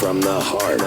from the heart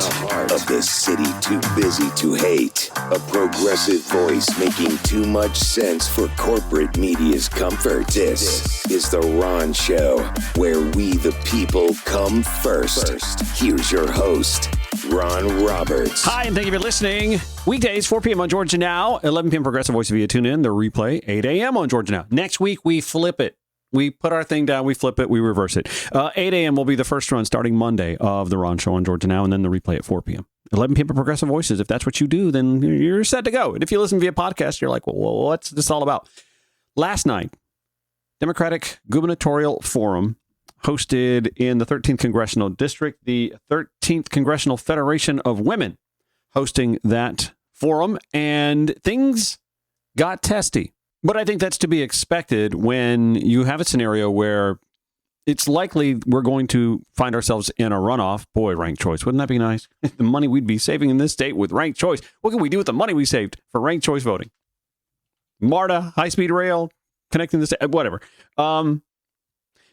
of the city too busy to hate. A progressive voice making too much sense for corporate media's comfort. This is The Ron Show, where we the people come first. Here's your host, Ron Roberts. Hi, and thank you for listening. Weekdays, 4 p.m. on Georgia Now, 11 p.m. Progressive Voice via TuneIn, the replay, 8 a.m. on Georgia Now. Next week, we flip it. We put our thing down, we flip it, we reverse it. 8 a.m. will be the first run starting Monday of The Ron Show on Georgia Now, and then the replay at 4 p.m. 11 p.m. Progressive Voices. If that's what you do, then you're set to go. And if you listen via podcast, you're like, well, what's this all about? Last night, Democratic Gubernatorial Forum hosted in the 13th Congressional District, the 13th Congressional Federation of Women hosting that forum, and things got testy. But I think that's to be expected when you have a scenario where it's likely we're going to find ourselves in a runoff. Boy, ranked choice. Wouldn't that be nice? The money we'd be saving in this state with ranked choice. What can we do with the money we saved for ranked choice voting? MARTA, high-speed rail, connecting the state, whatever. No,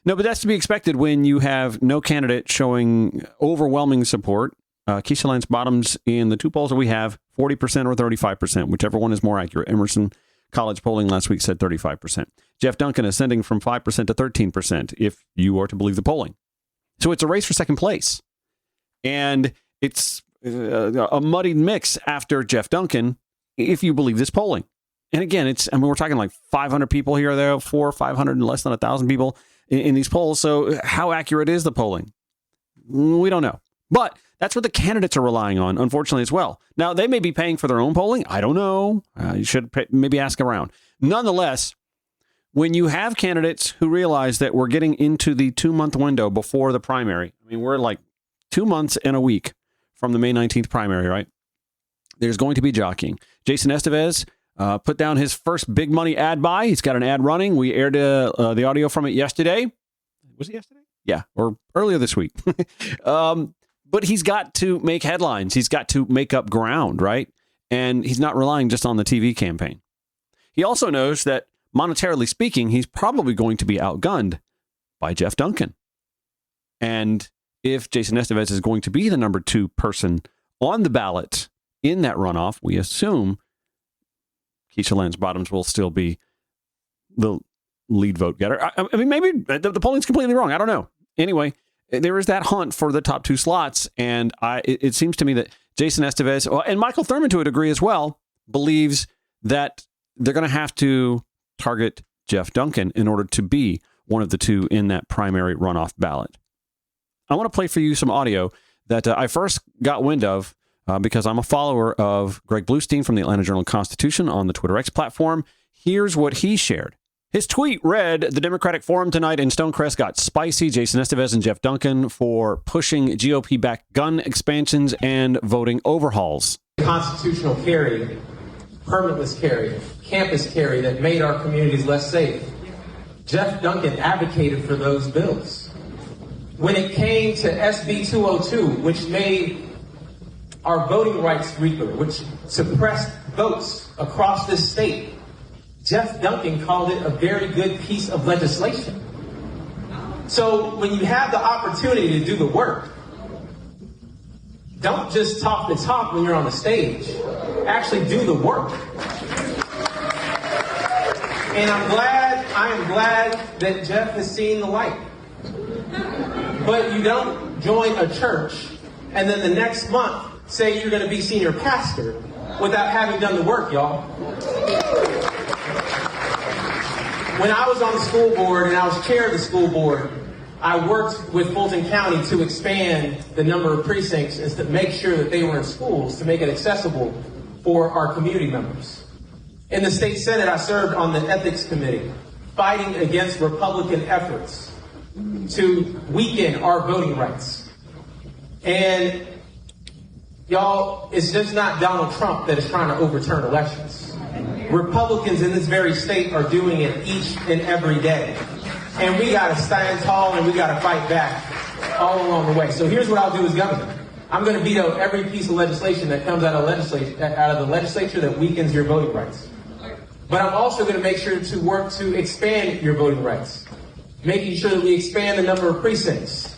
but that's to be expected when you have no candidate showing overwhelming support. Keisha Lance Bottoms in the two polls that we have, 40% or 35%, whichever one is more accurate. Emerson College polling last week said 35%. Jeff Duncan ascending from 5% to 13%, if you are to believe the polling. So it's a race for second place. And it's a muddied mix after Jeff Duncan, if you believe this polling. And again, we're talking like 500 people here or there, 400 or 500 and less than 1,000 people in these polls. So how accurate is the polling? We don't know. But that's what the candidates are relying on, unfortunately, as well. Now, they may be paying for their own polling. I don't know. You should maybe ask around. Nonetheless, when you have candidates who realize that we're getting into the 2-month window before the primary, I mean, we're like 2 months and a week from the May 19th primary, right? There's going to be jockeying. Jason Estevez put down his first big money ad buy. He's got an ad running. We aired the audio from it yesterday. Was it yesterday? Yeah, or earlier this week. But he's got to make headlines. He's got to make up ground, right? And he's not relying just on the TV campaign. He also knows that, monetarily speaking, he's probably going to be outgunned by Jeff Duncan. And if Jason Estevez is going to be the number 2 person on the ballot in that runoff, we assume Keisha Lance Bottoms will still be the lead vote getter. I mean, maybe the polling's completely wrong. I don't know. Anyway, there is that hunt for the top 2 slots, and it seems to me that Jason Estevez, and Michael Thurman to a degree as well, believes that they're going to have to target Jeff Duncan in order to be one of the 2 in that primary runoff ballot. I want to play for you some audio that I first got wind of because I'm a follower of Greg Bluestein from the Atlanta Journal-Constitution on the Twitter X platform. Here's what he shared. His tweet read, the Democratic Forum tonight in Stonecrest got spicy. Jason Estevez and Jeff Duncan for pushing GOP-backed gun expansions and voting overhauls. Constitutional carry, permitless carry, campus carry that made our communities less safe. Jeff Duncan advocated for those bills. When it came to SB 202, which made our voting rights weaker, which suppressed votes across this state, Jeff Duncan called it a very good piece of legislation. So when you have the opportunity to do the work, don't just talk the talk when you're on the stage. Actually do the work. And I am glad that Jeff has seen the light. But you don't join a church and then the next month say you're going to be senior pastor without having done the work, y'all. When I was on the school board and I was chair of the school board, I worked with Fulton County to expand the number of precincts and to make sure that they were in schools to make it accessible for our community members. In the state Senate, I served on the ethics committee, fighting against Republican efforts to weaken our voting rights. And y'all, it's just not Donald Trump that is trying to overturn elections. Republicans in this very state are doing it each and every day. And we got to stand tall and we got to fight back all along the way. So here's what I'll do as governor. I'm going to veto every piece of legislation that comes out of the legislature that weakens your voting rights. But I'm also going to make sure to work to expand your voting rights, making sure that we expand the number of precincts,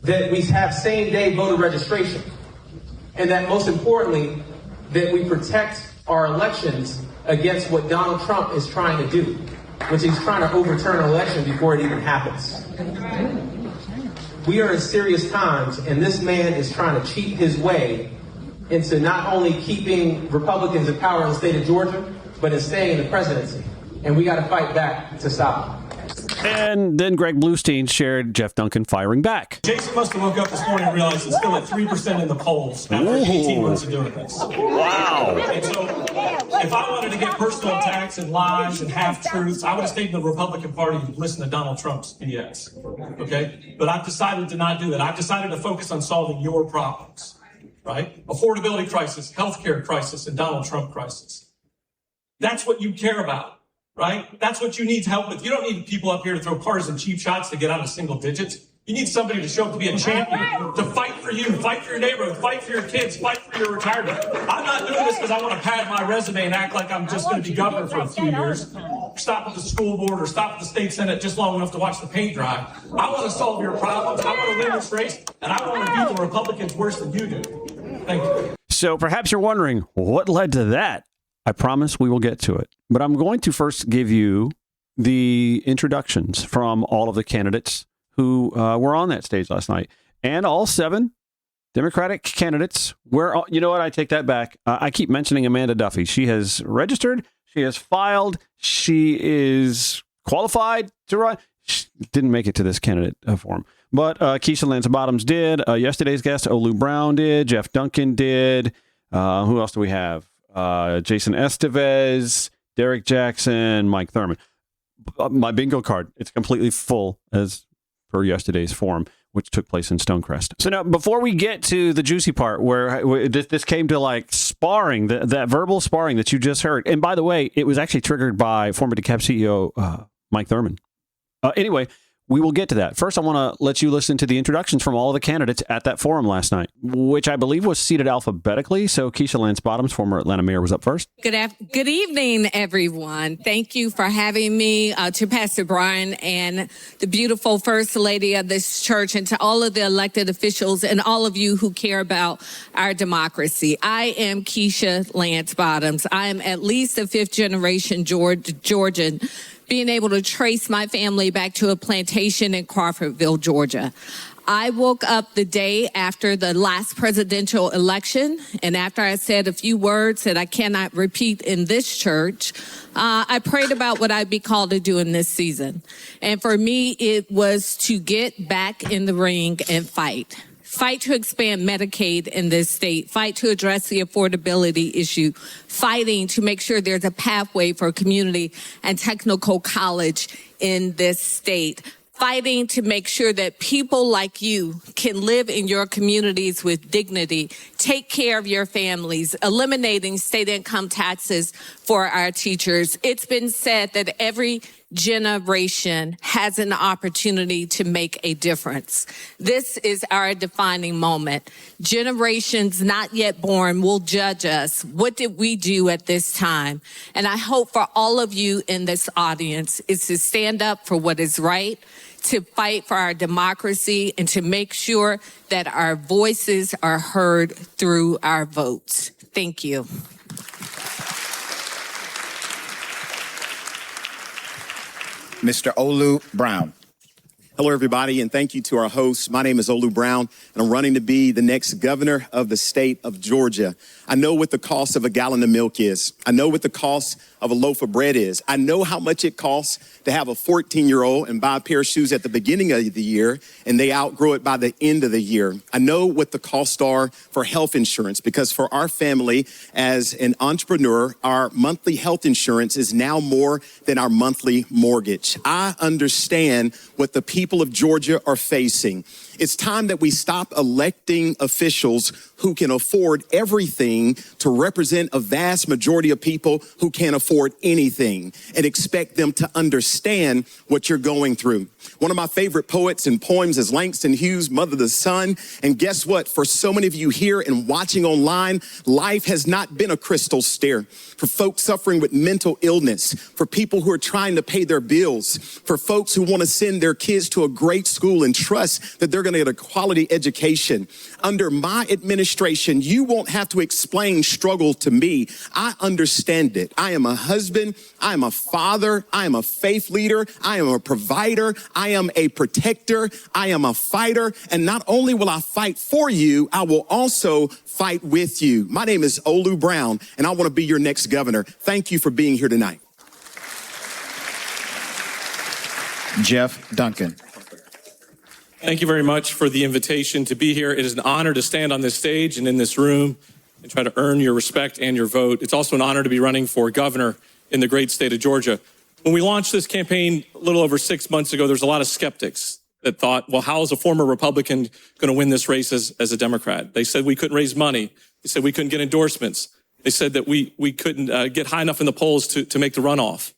that we have same-day voter registration, and that most importantly, that we protect our elections against what Donald Trump is trying to do, which is trying to overturn an election before it even happens. We are in serious times, and this man is trying to cheat his way into not only keeping Republicans in power in the state of Georgia, but in staying in the presidency. And we got to fight back to stop him. And then Greg Bluestein shared Jeff Duncan firing back. Jason must have woke up this morning and realized it's still at 3% in the polls after 18 months of doing this. Wow. And so if I wanted to get personal attacks and lies and half-truths, I would have stayed in the Republican Party and listened to Donald Trump's BS. Okay? But I've decided to not do that. I've decided to focus on solving your problems, right? Affordability crisis, healthcare crisis, and Donald Trump crisis. That's what you care about. Right? That's what you need help with. You don't need people up here to throw partisan cheap shots to get out of single digits. You need somebody to show up to be a champion, to fight for you, fight for your neighborhood, fight for your kids, fight for your retirement. I'm not doing this because I want to pad my resume and act like I'm just going to be governor for a few years, stop at the school board or stop at the state senate just long enough to watch the paint dry. I want to solve your problems. I want to win this race, and I want to beat the Republicans worse than you do. Thank you. So perhaps you're wondering what led to that. I promise we will get to it. But I'm going to first give you the introductions from all of the candidates who were on that stage last night. And all 7 Democratic candidates were, you know what, I take that back. I keep mentioning Amanda Duffy. She has registered. She has filed. She is qualified to run. She didn't make it to this candidate forum. But Keisha Lance Bottoms did. Yesterday's guest, Olu Brown, did. Jeff Duncan did. Who else do we have? Jason Estevez, Derek Jackson, Mike Thurman. My bingo card, it's completely full as per yesterday's forum, which took place in Stonecrest. So now, before we get to the juicy part where this came to like sparring, that verbal sparring that you just heard. And by the way, it was actually triggered by former DeKalb CEO Mike Thurman. Anyway, we will get to that. First, I want to let you listen to the introductions from all of the candidates at that forum last night, which I believe was seated alphabetically. So Keisha Lance Bottoms, former Atlanta mayor, was up first. Good evening, everyone. Thank you for having me, to Pastor Brian and the beautiful First Lady of this church, and to all of the elected officials and all of you who care about our democracy. I am Keisha Lance Bottoms. I am at least a 5th generation Georgian, being able to trace my family back to a plantation in Crawfordville, Georgia. I woke up the day after the last presidential election, and after I said a few words that I cannot repeat in this church, I prayed about what I'd be called to do in this season. And for me, it was to get back in the ring and fight. Fight to expand Medicaid in this state, fight to address the affordability issue, fighting to make sure there's a pathway for community and technical college in this state, fighting to make sure that people like you can live in your communities with dignity, take care of your families, eliminating state income taxes for our teachers. It's been said that every generation has an opportunity to make a difference. This is our defining moment. Generations not yet born will judge us. What did we do at this time? And I hope for all of you in this audience is to stand up for what is right, to fight for our democracy, and to make sure that our voices are heard through our votes. Thank you. Mr. Olu Brown. Hello, everybody, and thank you to our hosts. My name is Olu Brown, and I'm running to be the next governor of the state of Georgia. I know what the cost of a gallon of milk is. I know what the cost of a loaf of bread is. I know how much it costs to have a 14-year-old and buy a pair of shoes at the beginning of the year, and they outgrow it by the end of the year. I know what the costs are for health insurance, because for our family, as an entrepreneur, our monthly health insurance is now more than our monthly mortgage. I understand what the people of Georgia are facing. It's time that we stop electing officials who can afford everything to represent a vast majority of people who can't afford anything, and expect them to understand what you're going through. One of my favorite poets and poems is Langston Hughes' Mother the Sun. And guess what? For so many of you here and watching online, life has not been a crystal stair. For folks suffering with mental illness, for people who are trying to pay their bills, for folks who want to send their kids to a great school and trust that they're going going to get a quality education. Under my administration, you won't have to explain struggle to me. I understand it. I am a husband. I am a father. I am a faith leader. I am a provider. I am a protector. I am a fighter. And not only will I fight for you, I will also fight with you. My name is Olu Brown, and I want to be your next governor. Thank you for being here tonight. Jeff Duncan. Thank you very much for the invitation to be here. It is an honor to stand on this stage and in this room and try to earn your respect and your vote. It's also an honor to be running for governor in the great state of Georgia. When we launched this campaign a little over 6 months ago, there's a lot of skeptics that thought, well, how is a former Republican going to win this race as a Democrat? They said we couldn't raise money. They said we couldn't get endorsements. They said that we couldn't get high enough in the polls to make the runoff.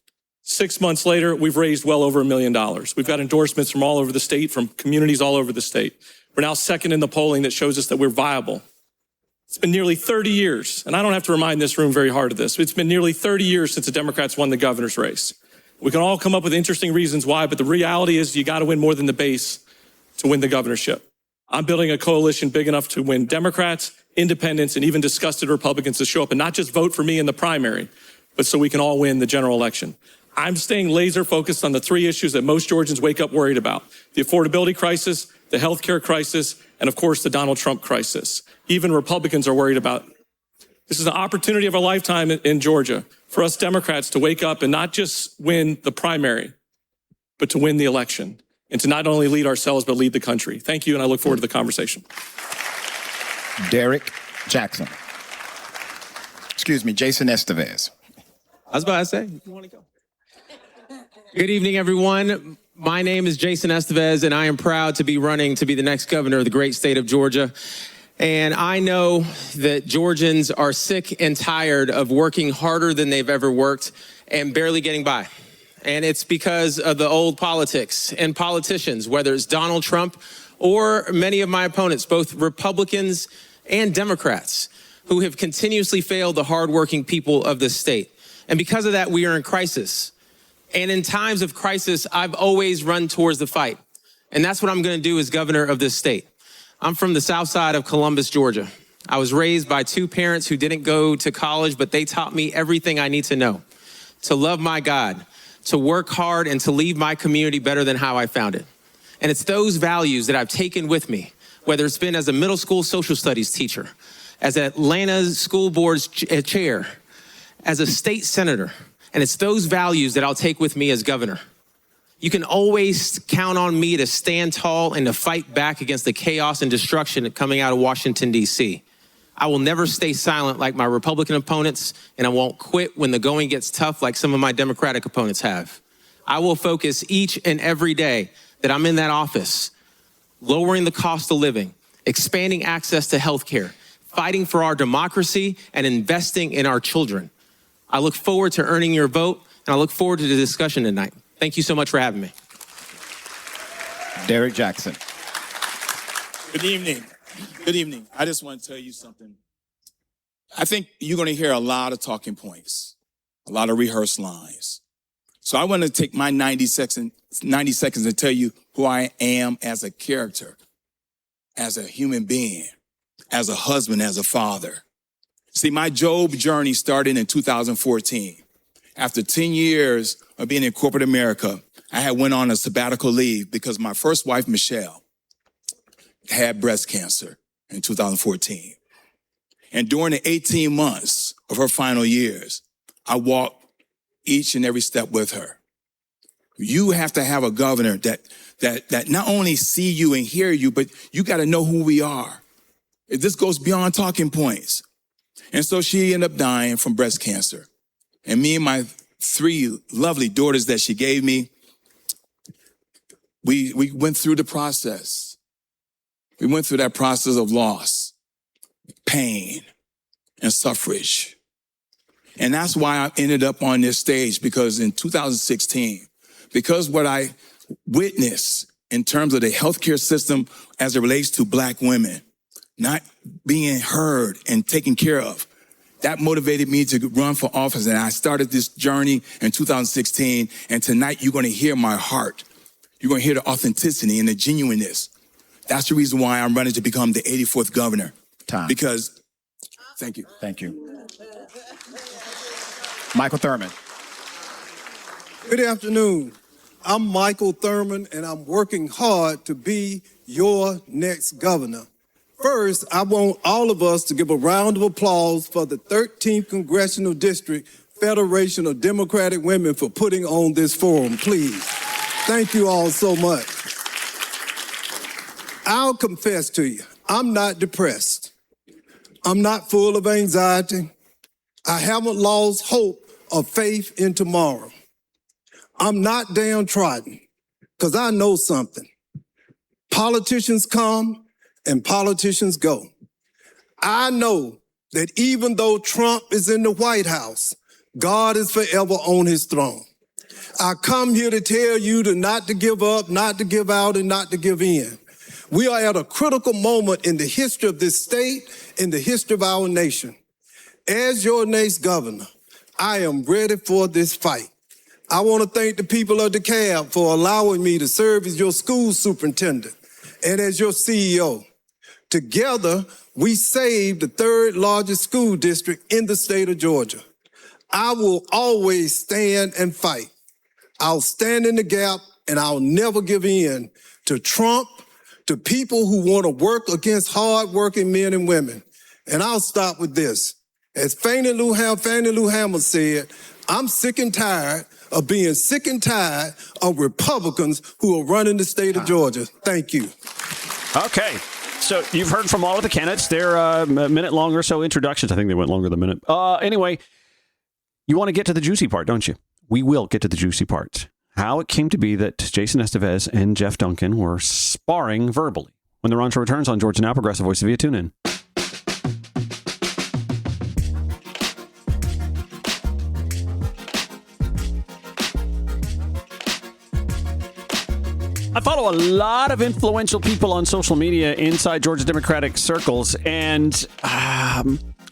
6 months later, we've raised well over $1 million. We've got endorsements from all over the state, from communities all over the state. We're now second in the polling that shows us that we're viable. It's been nearly 30 years, and I don't have to remind this room very hard of this. It's been nearly 30 years since the Democrats won the governor's race. We can all come up with interesting reasons why, but the reality is you got to win more than the base to win the governorship. I'm building a coalition big enough to win Democrats, independents, and even disgusted Republicans to show up and not just vote for me in the primary, but so we can all win the general election. I'm staying laser focused on the three issues that most Georgians wake up worried about: the affordability crisis, the healthcare crisis, and of course, the Donald Trump crisis. Even Republicans are worried about it. This is an opportunity of a lifetime in Georgia for us Democrats to wake up and not just win the primary, but to win the election and to not only lead ourselves, but lead the country. Thank you, and I look forward to the conversation. Derek Jackson. Jason Estevez. I was about to say, you want to go? Good evening, everyone. My name is Jason Estevez, and I am proud to be running to be the next governor of the great state of Georgia. And I know that Georgians are sick and tired of working harder than they've ever worked and barely getting by. And it's because of the old politics and politicians, whether it's Donald Trump or many of my opponents, both Republicans and Democrats, who have continuously failed the hardworking people of this state. And because of that, we are in crisis. And in times of crisis, I've always run towards the fight. And that's what I'm going to do as governor of this state. I'm from the south side of Columbus, Georgia. I was raised by two parents who didn't go to college, but they taught me everything I need to know: to love my God, to work hard, and to leave my community better than how I found it. And it's those values that I've taken with me, whether it's been as a middle school social studies teacher, as Atlanta School Board's chair, as a state senator. And it's those values that I'll take with me as governor. You can always count on me to stand tall and to fight back against the chaos and destruction coming out of Washington, D.C. I will never stay silent like my Republican opponents, and I won't quit when the going gets tough like some of my Democratic opponents have. I will focus each and every day that I'm in that office, lowering the cost of living, expanding access to health care, fighting for our democracy, and investing in our children. I look forward to earning your vote, and I look forward to the discussion tonight. Thank you so much for having me. Derek Jackson. Good evening. Good evening. I just want to tell you something. I think you're going to hear a lot of talking points, a lot of rehearsed lines. So I want to take my 90 seconds to tell you who I am as a character, as a human being, as a husband, as a father. See, my Job journey started in 2014. After 10 years of being in corporate America, I had went on a sabbatical leave because my first wife, Michelle, had breast cancer in 2014. And during the 18 months of her final years, I walked each and every step with her. You have to have a governor that not only see you and hear you, but you got to know who we are. This goes beyond talking points. And so she ended up dying from breast cancer. And me and my 3 lovely daughters that she gave me, we went through the process. We went through that process of loss, pain, and suffrage. And that's why I ended up on this stage, because in 2016, because what I witnessed in terms of the healthcare system as it relates to Black women not being heard and taken care of, that motivated me to run for office. And I started this journey in 2016. And tonight you're going to hear my heart. You're going to hear the authenticity and the genuineness. That's the reason why I'm running to become the 84th governor. Time. Because, thank you. Thank you. Michael Thurman. Good afternoon. I'm Michael Thurman, and I'm working hard to be your next governor. First, I want all of us to give a round of applause for the 13th Congressional District Federation of Democratic Women for putting on this forum, please. Thank you all so much. I'll confess to you, I'm not depressed. I'm not full of anxiety. I haven't lost hope or faith in tomorrow. I'm not downtrodden, because I know something. Politicians come and politicians go. I know that even though Trump is in the White House, God is forever on his throne. I come here to tell you not to give up, not to give out, and not to give in. We are at a critical moment in the history of this state, in the history of our nation. As your next governor, I am ready for this fight. I want to thank the people of DeKalb for allowing me to serve as your school superintendent and as your CEO. Together, we saved the third largest school district in the state of Georgia. I will always stand and fight. I'll stand in the gap, and I'll never give in to Trump, to people who want to work against hardworking men and women. And I'll stop with this. As Fannie Lou Hamer said, I'm sick and tired of being sick and tired of Republicans who are running the state of Georgia. Thank you. Okay. So you've heard from all of the candidates. They're a minute long or so introductions. I think they went longer than a minute. Anyway, you want to get to the juicy part, don't you? We will get to the juicy part. How it came to be that Jason Estevez and Geoff Duncan were sparring verbally. When the Ron Show returns on Georgia Now, Progressive Voice of Via, tune in. I follow a lot of influential people on social media inside Georgia Democratic circles, and I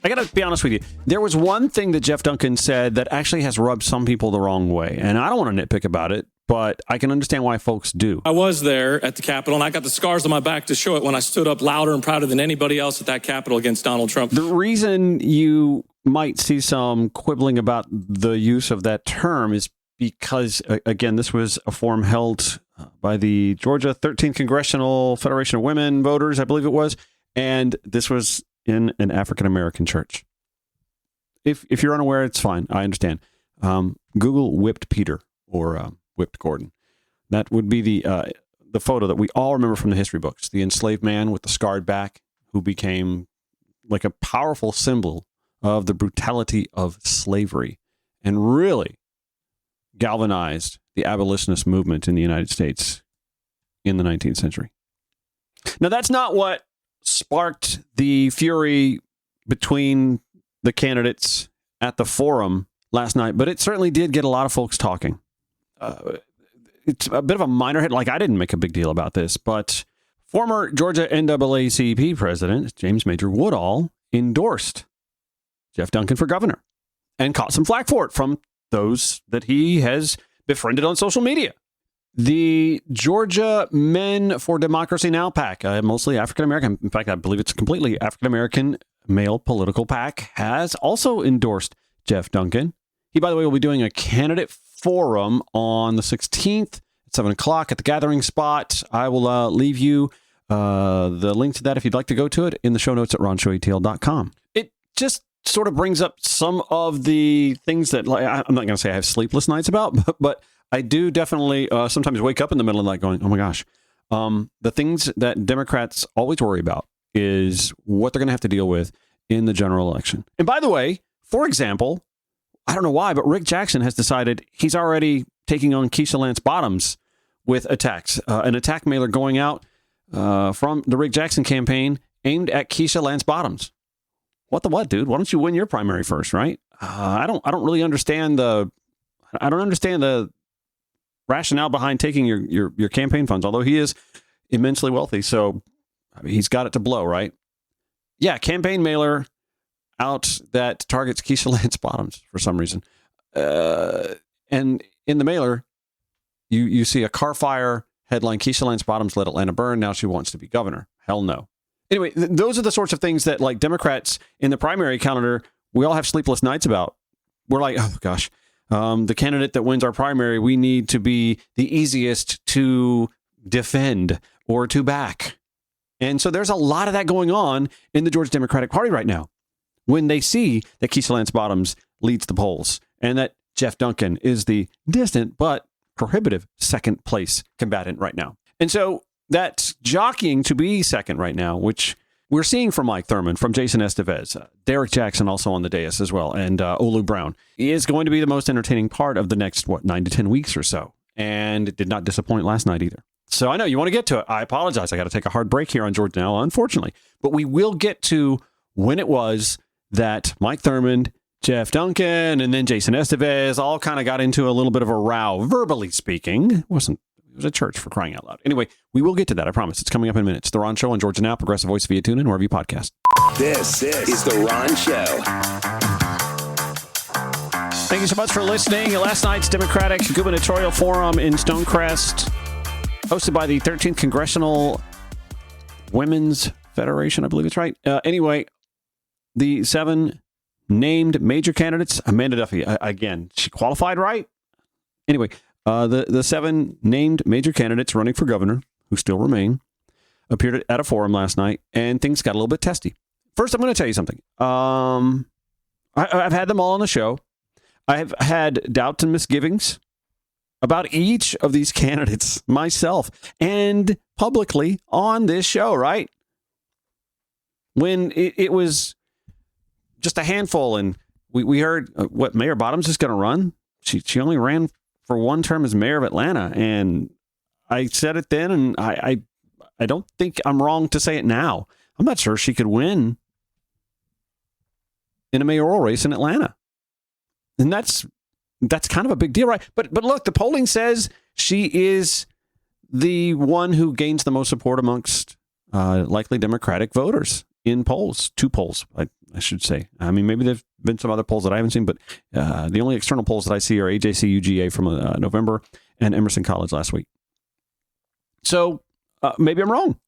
got to be honest with you. There was one thing that Geoff Duncan said that actually has rubbed some people the wrong way, and I don't want to nitpick about it, but I can understand why folks do. I was there at the Capitol, and I got the scars on my back to show it when I stood up louder and prouder than anybody else at that Capitol against Donald Trump. The reason you might see some quibbling about the use of that term is because, again, this was a forum held by the Georgia 13th Congressional Federation of Women Voters, I believe it was, and this was in an African-American church. If you're unaware, it's fine. I understand. Google whipped Peter or whipped Gordon. That would be the photo that we all remember from the history books. The enslaved man with the scarred back who became like a powerful symbol of the brutality of slavery and really galvanized the abolitionist movement in the United States in the 19th century. Now, that's not what sparked the fury between the candidates at the forum last night, but it certainly did get a lot of folks talking. It's a bit of a minor hit. Like, I didn't make a big deal about this, but former Georgia NAACP president James Major Woodall endorsed Geoff Duncan for governor and caught some flack for it from those that he has befriended on social media. The Georgia Men for Democracy Now! PAC, mostly African-American, in fact, I believe it's a completely African-American male political PAC, has also endorsed Geoff Duncan. He, by the way, will be doing a candidate forum on the 16th at 7 o'clock at the Gathering Spot. I will leave you the link to that if you'd like to go to it in the show notes at ronshowatl.com. It just sort of brings up some of the things that, like, I'm not going to say I have sleepless nights about, but I do definitely sometimes wake up in the middle of the night going, oh my gosh. The things that Democrats always worry about is what they're going to have to deal with in the general election. And by the way, for example, I don't know why, but Rick Jackson has decided he's already taking on Keisha Lance Bottoms with attacks. An attack mailer going out from the Rick Jackson campaign aimed at Keisha Lance Bottoms. What the what, dude? Why don't you win your primary first, right? I don't really understand the rationale behind taking your campaign funds, although he is immensely wealthy, so I mean, he's got it to blow, right? Yeah, campaign mailer out that targets Keisha Lance Bottoms for some reason. And in the mailer, you see a car fire Headline, Keisha Lance Bottoms let Atlanta burn. Now she wants to be governor. Hell no. Anyway, those are the sorts of things that, like, Democrats in the primary calendar, we all have sleepless nights about. We're like, oh, gosh, the candidate that wins our primary, we need to be the easiest to defend or to back. And so there's a lot of that going on in the Georgia Democratic Party right now when they see that Keisha Lance Bottoms leads the polls and that Jeff Duncan is the distant but prohibitive second place combatant right now. And so that's jockeying to be second right now, which we're seeing from Mike Thurmond, from Jason Estevez, Derek Jackson also on the dais as well, and Olu Brown is going to be the most entertaining part of the next, 9 to 10 weeks or so. And it did not disappoint last night either. So I know you want to get to it. I apologize. I got to take a hard break here on Georgia Now, unfortunately. But we will get to when it was that Mike Thurmond, Jeff Duncan, and then Jason Estevez all kind of got into a little bit of a row, verbally speaking. It was a church, for crying out loud. Anyway, we will get to that. I promise. It's coming up in minutes. The Ron Show on Georgia Now, Progressive Voice via TuneIn, wherever you podcast. This is The Ron Show. Thank you so much for listening. Last night's Democratic Gubernatorial Forum in Stonecrest, hosted by the 13th Congressional Women's Federation, I believe it's right. Anyway, the 7 named major candidates, Amanda Duffy, again, she qualified, right? Anyway, the 7 named major candidates running for governor, who still remain, appeared at a forum last night, and things got a little bit testy. First, I'm going to tell you something. I've had them all on the show. I have had doubts and misgivings about each of these candidates myself and publicly on this show, right? When it was just a handful, and we heard what Mayor Bottoms is going to run. She only ran for one term as mayor of Atlanta, and I said it then, and I don't think I'm wrong to say it now. I'm not sure she could win in a mayoral race in Atlanta. And that's kind of a big deal, right? But look, the polling says she is the one who gains the most support amongst likely Democratic voters in polls. 2 polls, I should say. I mean, maybe there's been some other polls that I haven't seen, but the only external polls that I see are AJC UGA from November and Emerson College last week. So maybe I'm wrong.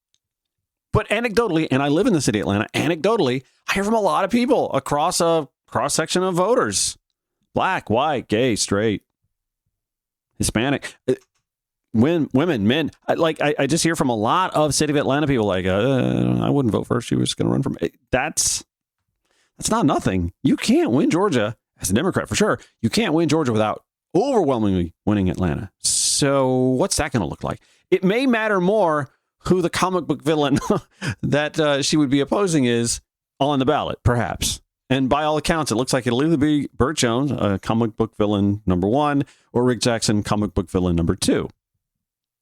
But anecdotally, and I live in the city of Atlanta, anecdotally, I hear from a lot of people across a cross-section of voters. Black, white, gay, straight, Hispanic, women, men. I just hear from a lot of city of Atlanta people like, I wouldn't vote for her. She was going to run for me. That's not nothing. You can't win Georgia as a Democrat, for sure. You can't win Georgia without overwhelmingly winning Atlanta. So what's that going to look like? It may matter more who the comic book villain that she would be opposing is on the ballot, perhaps. And by all accounts, it looks like it'll either be Burt Jones, comic book villain number 1, or Rick Jackson, comic book villain number 2.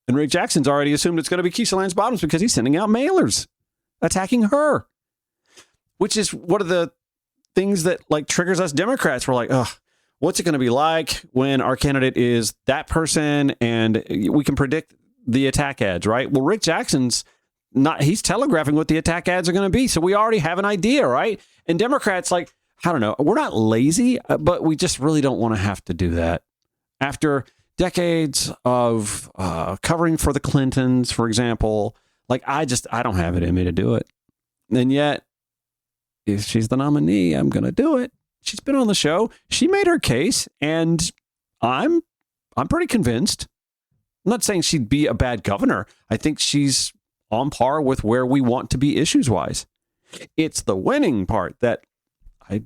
And Rick Jackson's already assumed it's going to be Keisha Lance Bottoms because he's sending out mailers attacking her, which is one of the things that triggers us Democrats. We're like, what's it going to be like when our candidate is that person and we can predict the attack ads, right? Well, Rick Jackson's he's telegraphing what the attack ads are going to be. So we already have an idea, right? And Democrats, I don't know, we're not lazy, but we just really don't want to have to do that. After decades of covering for the Clintons, for example, I don't have it in me to do it. And yet, if she's the nominee, I'm going to do it. She's been on the show. She made her case, and I'm pretty convinced. I'm not saying she'd be a bad governor. I think she's on par with where we want to be issues-wise. It's the winning part that I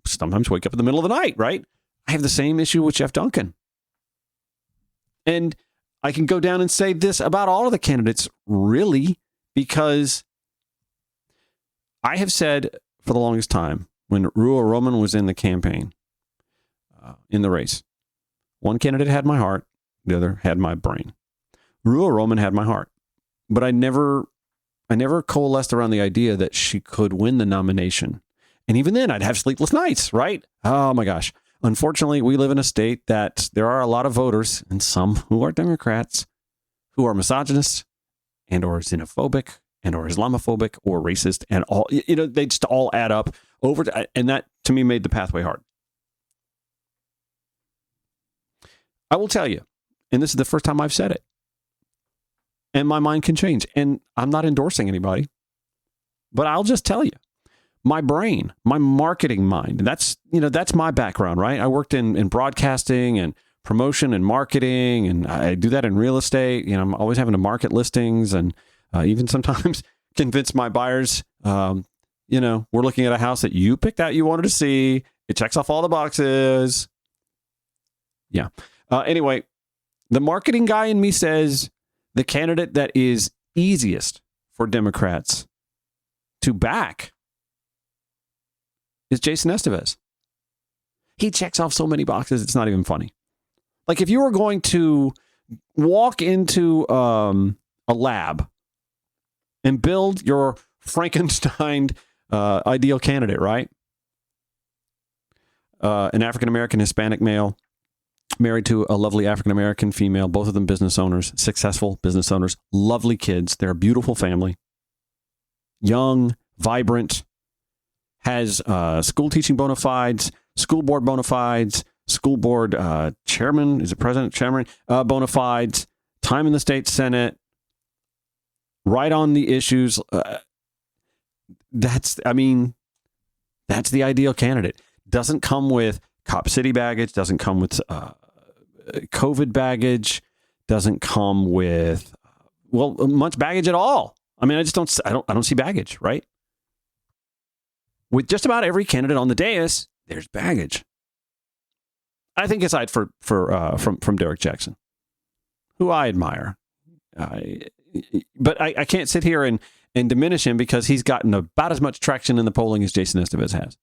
sometimes wake up in the middle of the night, right? I have the same issue with Jeff Duncan. And I can go down and say this about all of the candidates, really, because I have said for the longest time, when Ruo Roman was in the campaign, in the race, one candidate had my heart, the other had my brain. Ruo Roman had my heart. But I never coalesced around the idea that she could win the nomination. And even then, I'd have sleepless nights, right? Oh, my gosh. Unfortunately, we live in a state that there are a lot of voters, and some who are Democrats, who are misogynists and or xenophobic and or Islamophobic or racist, and all, they just all add up over to, and that, to me, made the pathway hard. I will tell you, and this is the first time I've said it, and my mind can change. And I'm not endorsing anybody, but I'll just tell you, my brain, my marketing mind, that's my background, right? I worked in broadcasting and promotion and marketing, and I do that in real estate. I'm always having to market listings and even sometimes convince my buyers, we're looking at a house that you picked out, you wanted to see. It checks off all the boxes. Yeah. Anyway, the marketing guy in me says the candidate that is easiest for Democrats to back is Jason Estevez. He checks off so many boxes, it's not even funny. Like if you were going to walk into a lab and build your Frankenstein ideal candidate, right? An African-American Hispanic male married to a lovely African-American female, both of them business owners, successful business owners, lovely kids. They're a beautiful family. Young, vibrant, has school teaching bona fides, school board bona fides, school board chairman, is it president, chairman, bona fides, time in the state Senate, right on the issues. That's the ideal candidate. Doesn't come with Cop City baggage, doesn't come with COVID baggage, doesn't come with, much baggage at all. I don't see baggage, right? With just about every candidate on the dais, there's baggage. I think aside from Derek Jackson, who I admire, but I can't sit here and diminish him because he's gotten about as much traction in the polling as Jason Estevez has.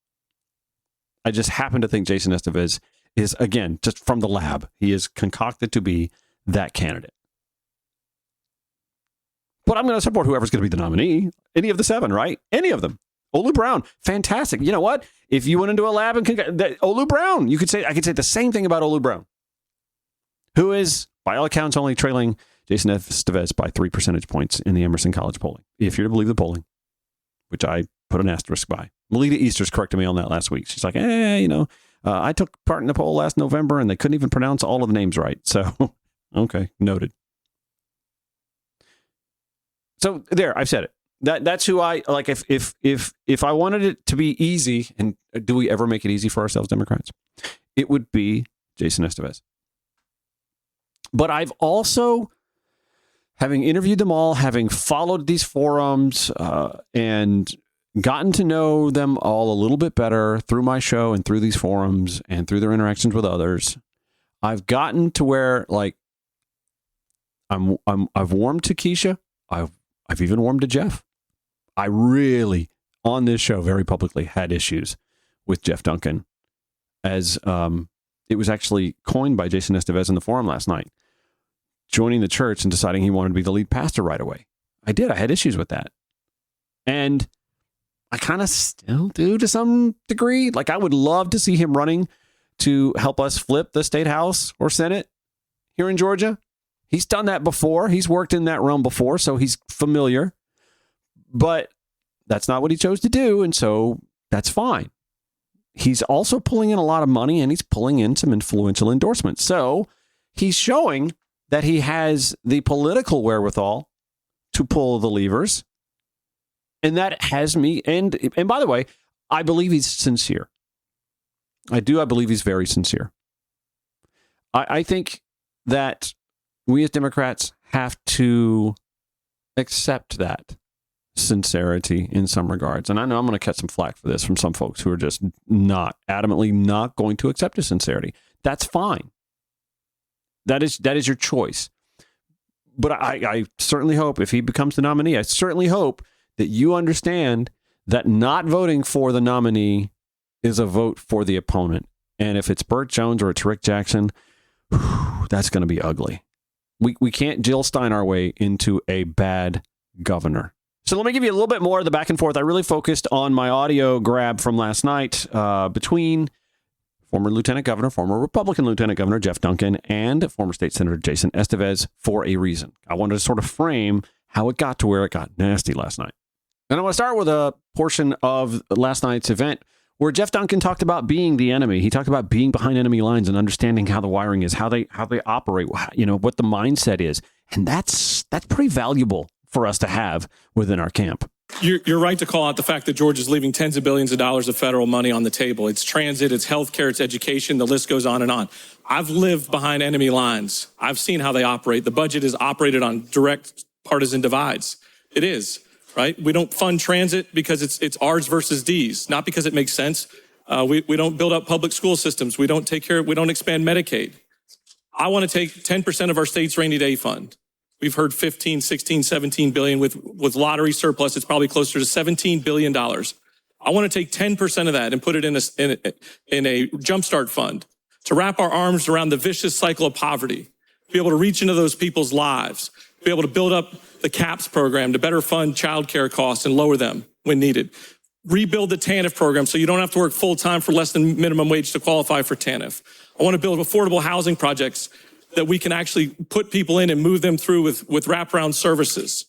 I just happen to think Jason Estevez is, again, just from the lab, he is concocted to be that candidate. But I'm going to support whoever's going to be the nominee. Any of the 7, right? Any of them. Olu Brown, fantastic. You know what? If you went into a lab and Olu Brown, I could say the same thing about Olu Brown, who is, by all accounts, only trailing Jason Estevez by 3 percentage points in the Emerson College polling, if you're to believe the polling, which I put an asterisk by. Melita Easters corrected me on that last week. She's like, I took part in the poll last November and they couldn't even pronounce all of the names right. So, okay, noted. So there, I've said it. That's who I like. If I wanted it to be easy, and do we ever make it easy for ourselves, Democrats? It would be Jason Estevez. But I've also, having interviewed them all, having followed these forums, and gotten to know them all a little bit better through my show and through these forums and through their interactions with others, I've gotten to where I've warmed to Keisha. I've even warmed to Jeff. I really, on this show, very publicly had issues with Jeff Duncan, as it was actually coined by Jason Estevez in the forum last night, joining the church and deciding he wanted to be the lead pastor right away. I had issues with that. And I kind of still do to some degree. Like, I would love to see him running to help us flip the state house or Senate here in Georgia. He's done that before. He's worked in that realm before, so he's familiar. But that's not what he chose to do, and so that's fine. He's also pulling in a lot of money, and he's pulling in some influential endorsements. So he's showing that he has the political wherewithal to pull the levers. And that has me, and by the way, I believe he's sincere. I believe he's very sincere. I think that we as Democrats have to accept that sincerity in some regards. And I know I'm going to catch some flack for this from some folks who are just adamantly not going to accept his sincerity. That's fine. That is your choice. But I certainly hope, if he becomes the nominee, I certainly hope that you understand that not voting for the nominee is a vote for the opponent. And if it's Burt Jones or it's Rick Jackson, that's going to be ugly. We can't Jill Stein our way into a bad governor. So let me give you a little bit more of the back and forth. I really focused on my audio grab from last night between former former Republican Lieutenant Governor Jeff Duncan and former State Senator Jason Estevez for a reason. I wanted to sort of frame how it got to where it got nasty last night. And I want to start with a portion of last night's event where Jeff Duncan talked about being the enemy. He talked about being behind enemy lines and understanding how the wiring is, how they operate, what the mindset is. And that's pretty valuable for us to have within our camp. You're right to call out the fact that Georgia's leaving tens of billions of dollars of federal money on the table. It's transit, it's healthcare, it's education. The list goes on and on. I've lived behind enemy lines. I've seen how they operate. The budget is operated on direct partisan divides. It is, right? We don't fund transit because it's R's versus D's, not because it makes sense. We don't build up public school systems. We don't expand Medicaid. I want to take 10% of our state's rainy day fund. We've heard 15, 16, 17 billion with lottery surplus. It's probably closer to $17 billion. I want to take 10% of that and put it in a jumpstart fund to wrap our arms around the vicious cycle of poverty, be able to reach into those people's lives, be able to build up the CAPS program to better fund childcare costs and lower them when needed. Rebuild the TANF program so you don't have to work full time for less than minimum wage to qualify for TANF. I want to build affordable housing projects that we can actually put people in and move them through with wraparound services.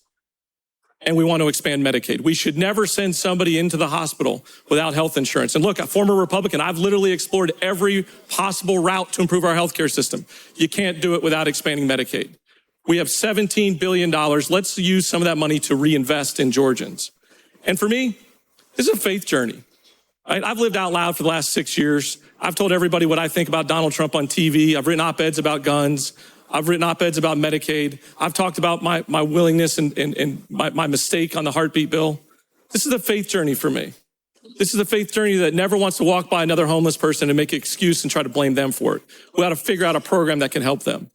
And we want to expand Medicaid. We should never send somebody into the hospital without health insurance. And look, a former Republican, I've literally explored every possible route to improve our healthcare system. You can't do it without expanding Medicaid. We have $17 billion. Let's use some of that money to reinvest in Georgians. And for me, this is a faith journey. Right? I've lived out loud for the last 6 years. I've told everybody what I think about Donald Trump on TV. I've written op-eds about guns. I've written op-eds about Medicaid. I've talked about my willingness and my mistake on the heartbeat bill. This is a faith journey for me. This is a faith journey that never wants to walk by another homeless person and make an excuse and try to blame them for it. We ought to figure out a program that can help them.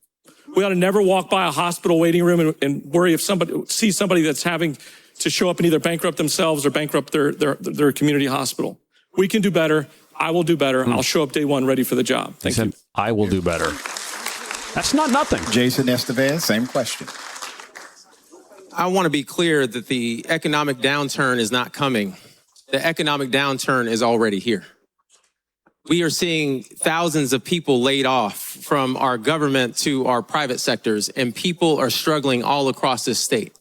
We ought to never walk by a hospital waiting room and worry if somebody that's having to show up and either bankrupt themselves or bankrupt their community hospital. We can do better. I will do better. I'll show up day one ready for the job. Thank you. I will do better. That's not nothing. Jason Estevez, same question. I want to be clear that the economic downturn is not coming. The economic downturn is already here. We are seeing thousands of people laid off from our government to our private sectors, and people are struggling all across this state.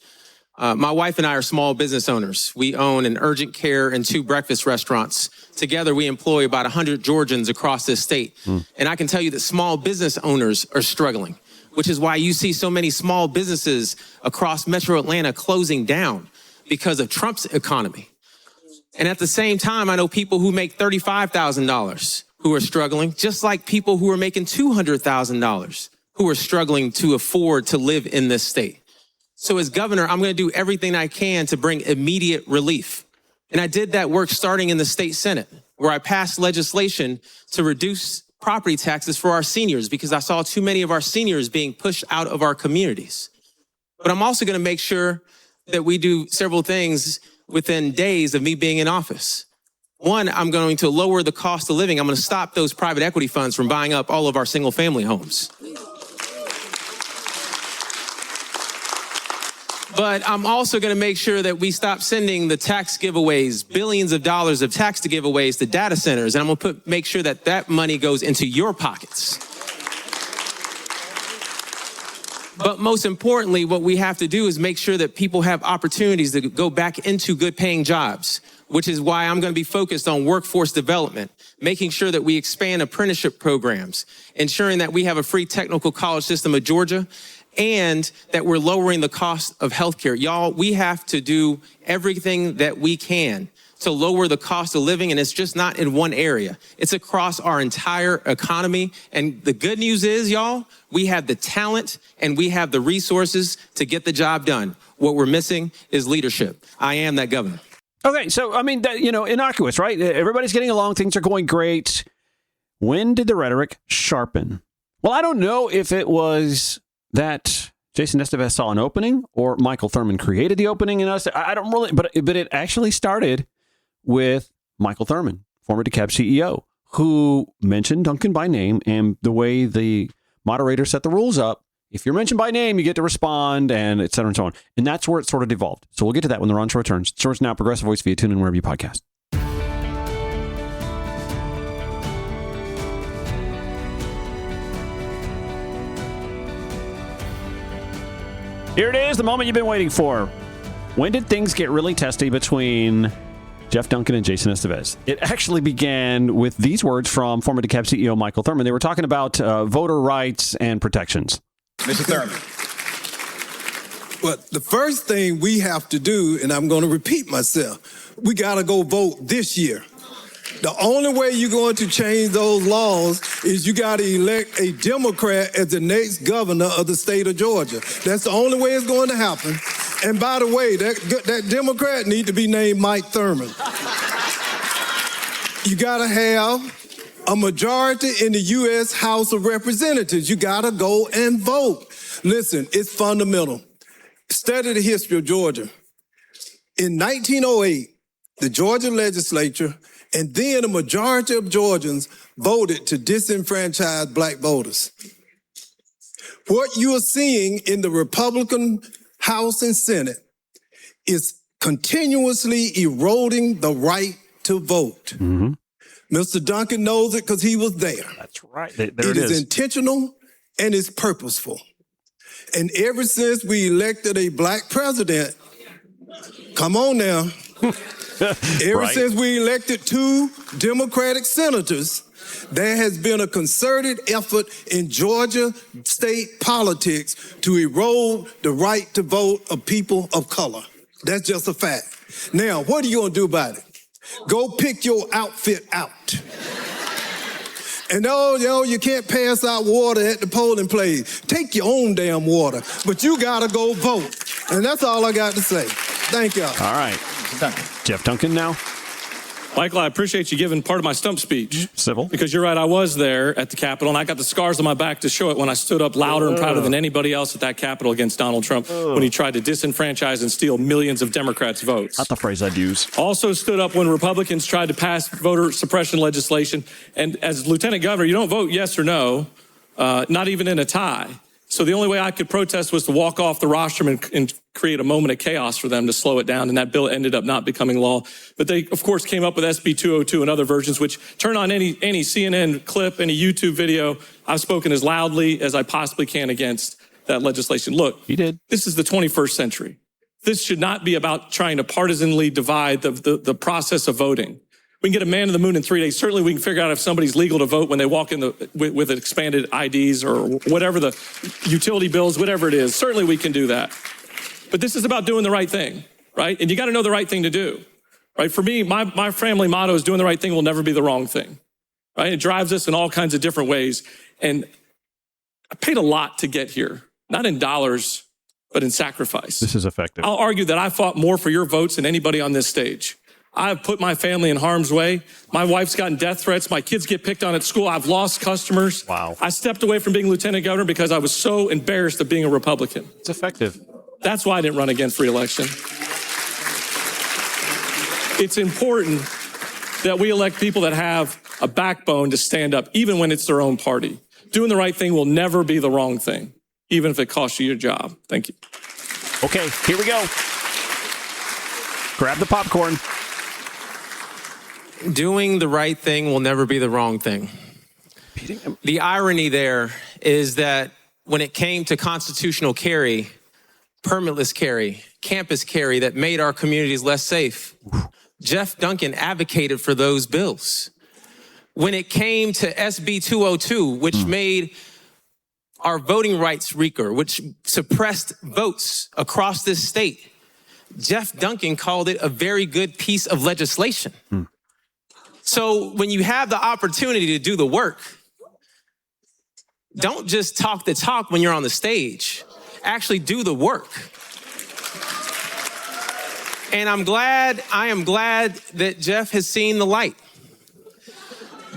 My wife and I are small business owners. We own an urgent care and 2 breakfast restaurants. Together, we employ about 100 Georgians across this state. And I can tell you that small business owners are struggling, which is why you see so many small businesses across Metro Atlanta closing down because of Trump's economy. And at the same time, I know people who make $35,000 who are struggling, just like people who are making $200,000 who are struggling to afford to live in this state. So as governor, I'm going to do everything I can to bring immediate relief. And I did that work starting in the state Senate, where I passed legislation to reduce property taxes for our seniors because I saw too many of our seniors being pushed out of our communities. But I'm also going to make sure that we do several things within days of me being in office. One, I'm going to lower the cost of living. I'm going to stop those private equity funds from buying up all of our single family homes. But I'm also going to make sure that we stop sending the tax giveaways, billions of dollars of tax giveaways to data centers. And I'm going to make sure that that money goes into your pockets. But most importantly, what we have to do is make sure that people have opportunities to go back into good paying jobs, which is why I'm going to be focused on workforce development, making sure that we expand apprenticeship programs, ensuring that we have a free technical college system of Georgia, and that we're lowering the cost of healthcare. Y'all, we have to do everything that we can to lower the cost of living, and it's just not in one area. It's across our entire economy. And the good news is, y'all, we have the talent and we have the resources to get the job done. What we're missing is leadership. I am that governor. Okay, so, I mean, innocuous, right? Everybody's getting along. Things are going great. When did the rhetoric sharpen? Well, I don't know if it was that Jason Estevez saw an opening or Michael Thurman created the opening in us. I don't really, but it actually started with Michael Thurman, former DeKalb CEO, who mentioned Duncan by name, and the way the moderator set the rules up, if you're mentioned by name, you get to respond, and et cetera and so on. And that's where it sort of devolved. So we'll get to that when the Ron Show returns. George Now, Progressive Voice via TuneIn, wherever you podcast. Here it is, the moment you've been waiting for. When did things get really testy between Jeff Duncan and Jason Estevez? It actually began with these words from former DeKalb CEO Michael Thurman. They were talking about voter rights and protections. Mr. Thurman. But the first thing we have to do, and I'm going to repeat myself, we got to go vote this year. The only way you're going to change those laws is you got to elect a Democrat as the next governor of the state of Georgia. That's the only way it's going to happen. And by the way, that Democrat need to be named Mike Thurman. You got to have a majority in the U.S. House of Representatives. You got to go and vote. Listen, it's fundamental. Study the history of Georgia. In 1908, the Georgia legislature and then a majority of Georgians voted to disenfranchise black voters. What you are seeing in the Republican House and Senate is continuously eroding the right to vote. Mm-hmm. Mr. Duncan knows it because he was there. That's right. There it is intentional and it's purposeful. And ever since we elected a black president, come on now, ever since we elected 2 Democratic senators, there has been a concerted effort in Georgia state politics to erode the right to vote of people of color. That's just a fact. Now, what are you going to do about it? Go pick your outfit out. And you can't pass out water at the polling place. Take your own damn water, but you got to go vote. And that's all I got to say. Thank y'all. All right. Geoff Duncan now. Michael, I appreciate you giving part of my stump speech. Civil. Because you're right, I was there at the Capitol, and I got the scars on my back to show it when I stood up louder and prouder than anybody else at that Capitol against Donald Trump when he tried to disenfranchise and steal millions of Democrats' votes. Not the phrase I'd use. Also stood up when Republicans tried to pass voter suppression legislation. And as lieutenant governor, you don't vote yes or no, not even in a tie. So the only way I could protest was to walk off the rostrum and create a moment of chaos for them to slow it down. And that bill ended up not becoming law. But they, of course, came up with SB 202 and other versions, which turn on any CNN clip, any YouTube video. I've spoken as loudly as I possibly can against that legislation. Look, he did. This is the 21st century. This should not be about trying to partisanly divide the process of voting. We can get a man to the moon in 3 days. Certainly we can figure out if somebody's legal to vote when they walk in with expanded IDs or whatever the utility bills, whatever it is. Certainly we can do that. But this is about doing the right thing, right? And you got to know the right thing to do, right? For me, my family motto is doing the right thing will never be the wrong thing, right? It drives us in all kinds of different ways. And I paid a lot to get here, not in dollars, but in sacrifice. This is effective. I'll argue that I fought more for your votes than anybody on this stage. I've put my family in harm's way. My wife's gotten death threats. My kids get picked on at school. I've lost customers. Wow. I stepped away from being lieutenant governor because I was so embarrassed of being a Republican. It's effective. That's why I didn't run again for re-election. It's important that we elect people that have a backbone to stand up, even when it's their own party. Doing the right thing will never be the wrong thing, even if it costs you your job. Thank you. Okay, here we go. Grab the popcorn. Doing the right thing will never be the wrong thing. The irony there is that when it came to constitutional carry, permitless carry, campus carry that made our communities less safe, Geoff Duncan advocated for those bills. When it came to SB 202, which made our voting rights weaker, which suppressed votes across this state, Geoff Duncan called it a very good piece of legislation. So when you have the opportunity to do the work, don't just talk the talk when you're on the stage. Actually do the work. And I am glad that Geoff has seen the light.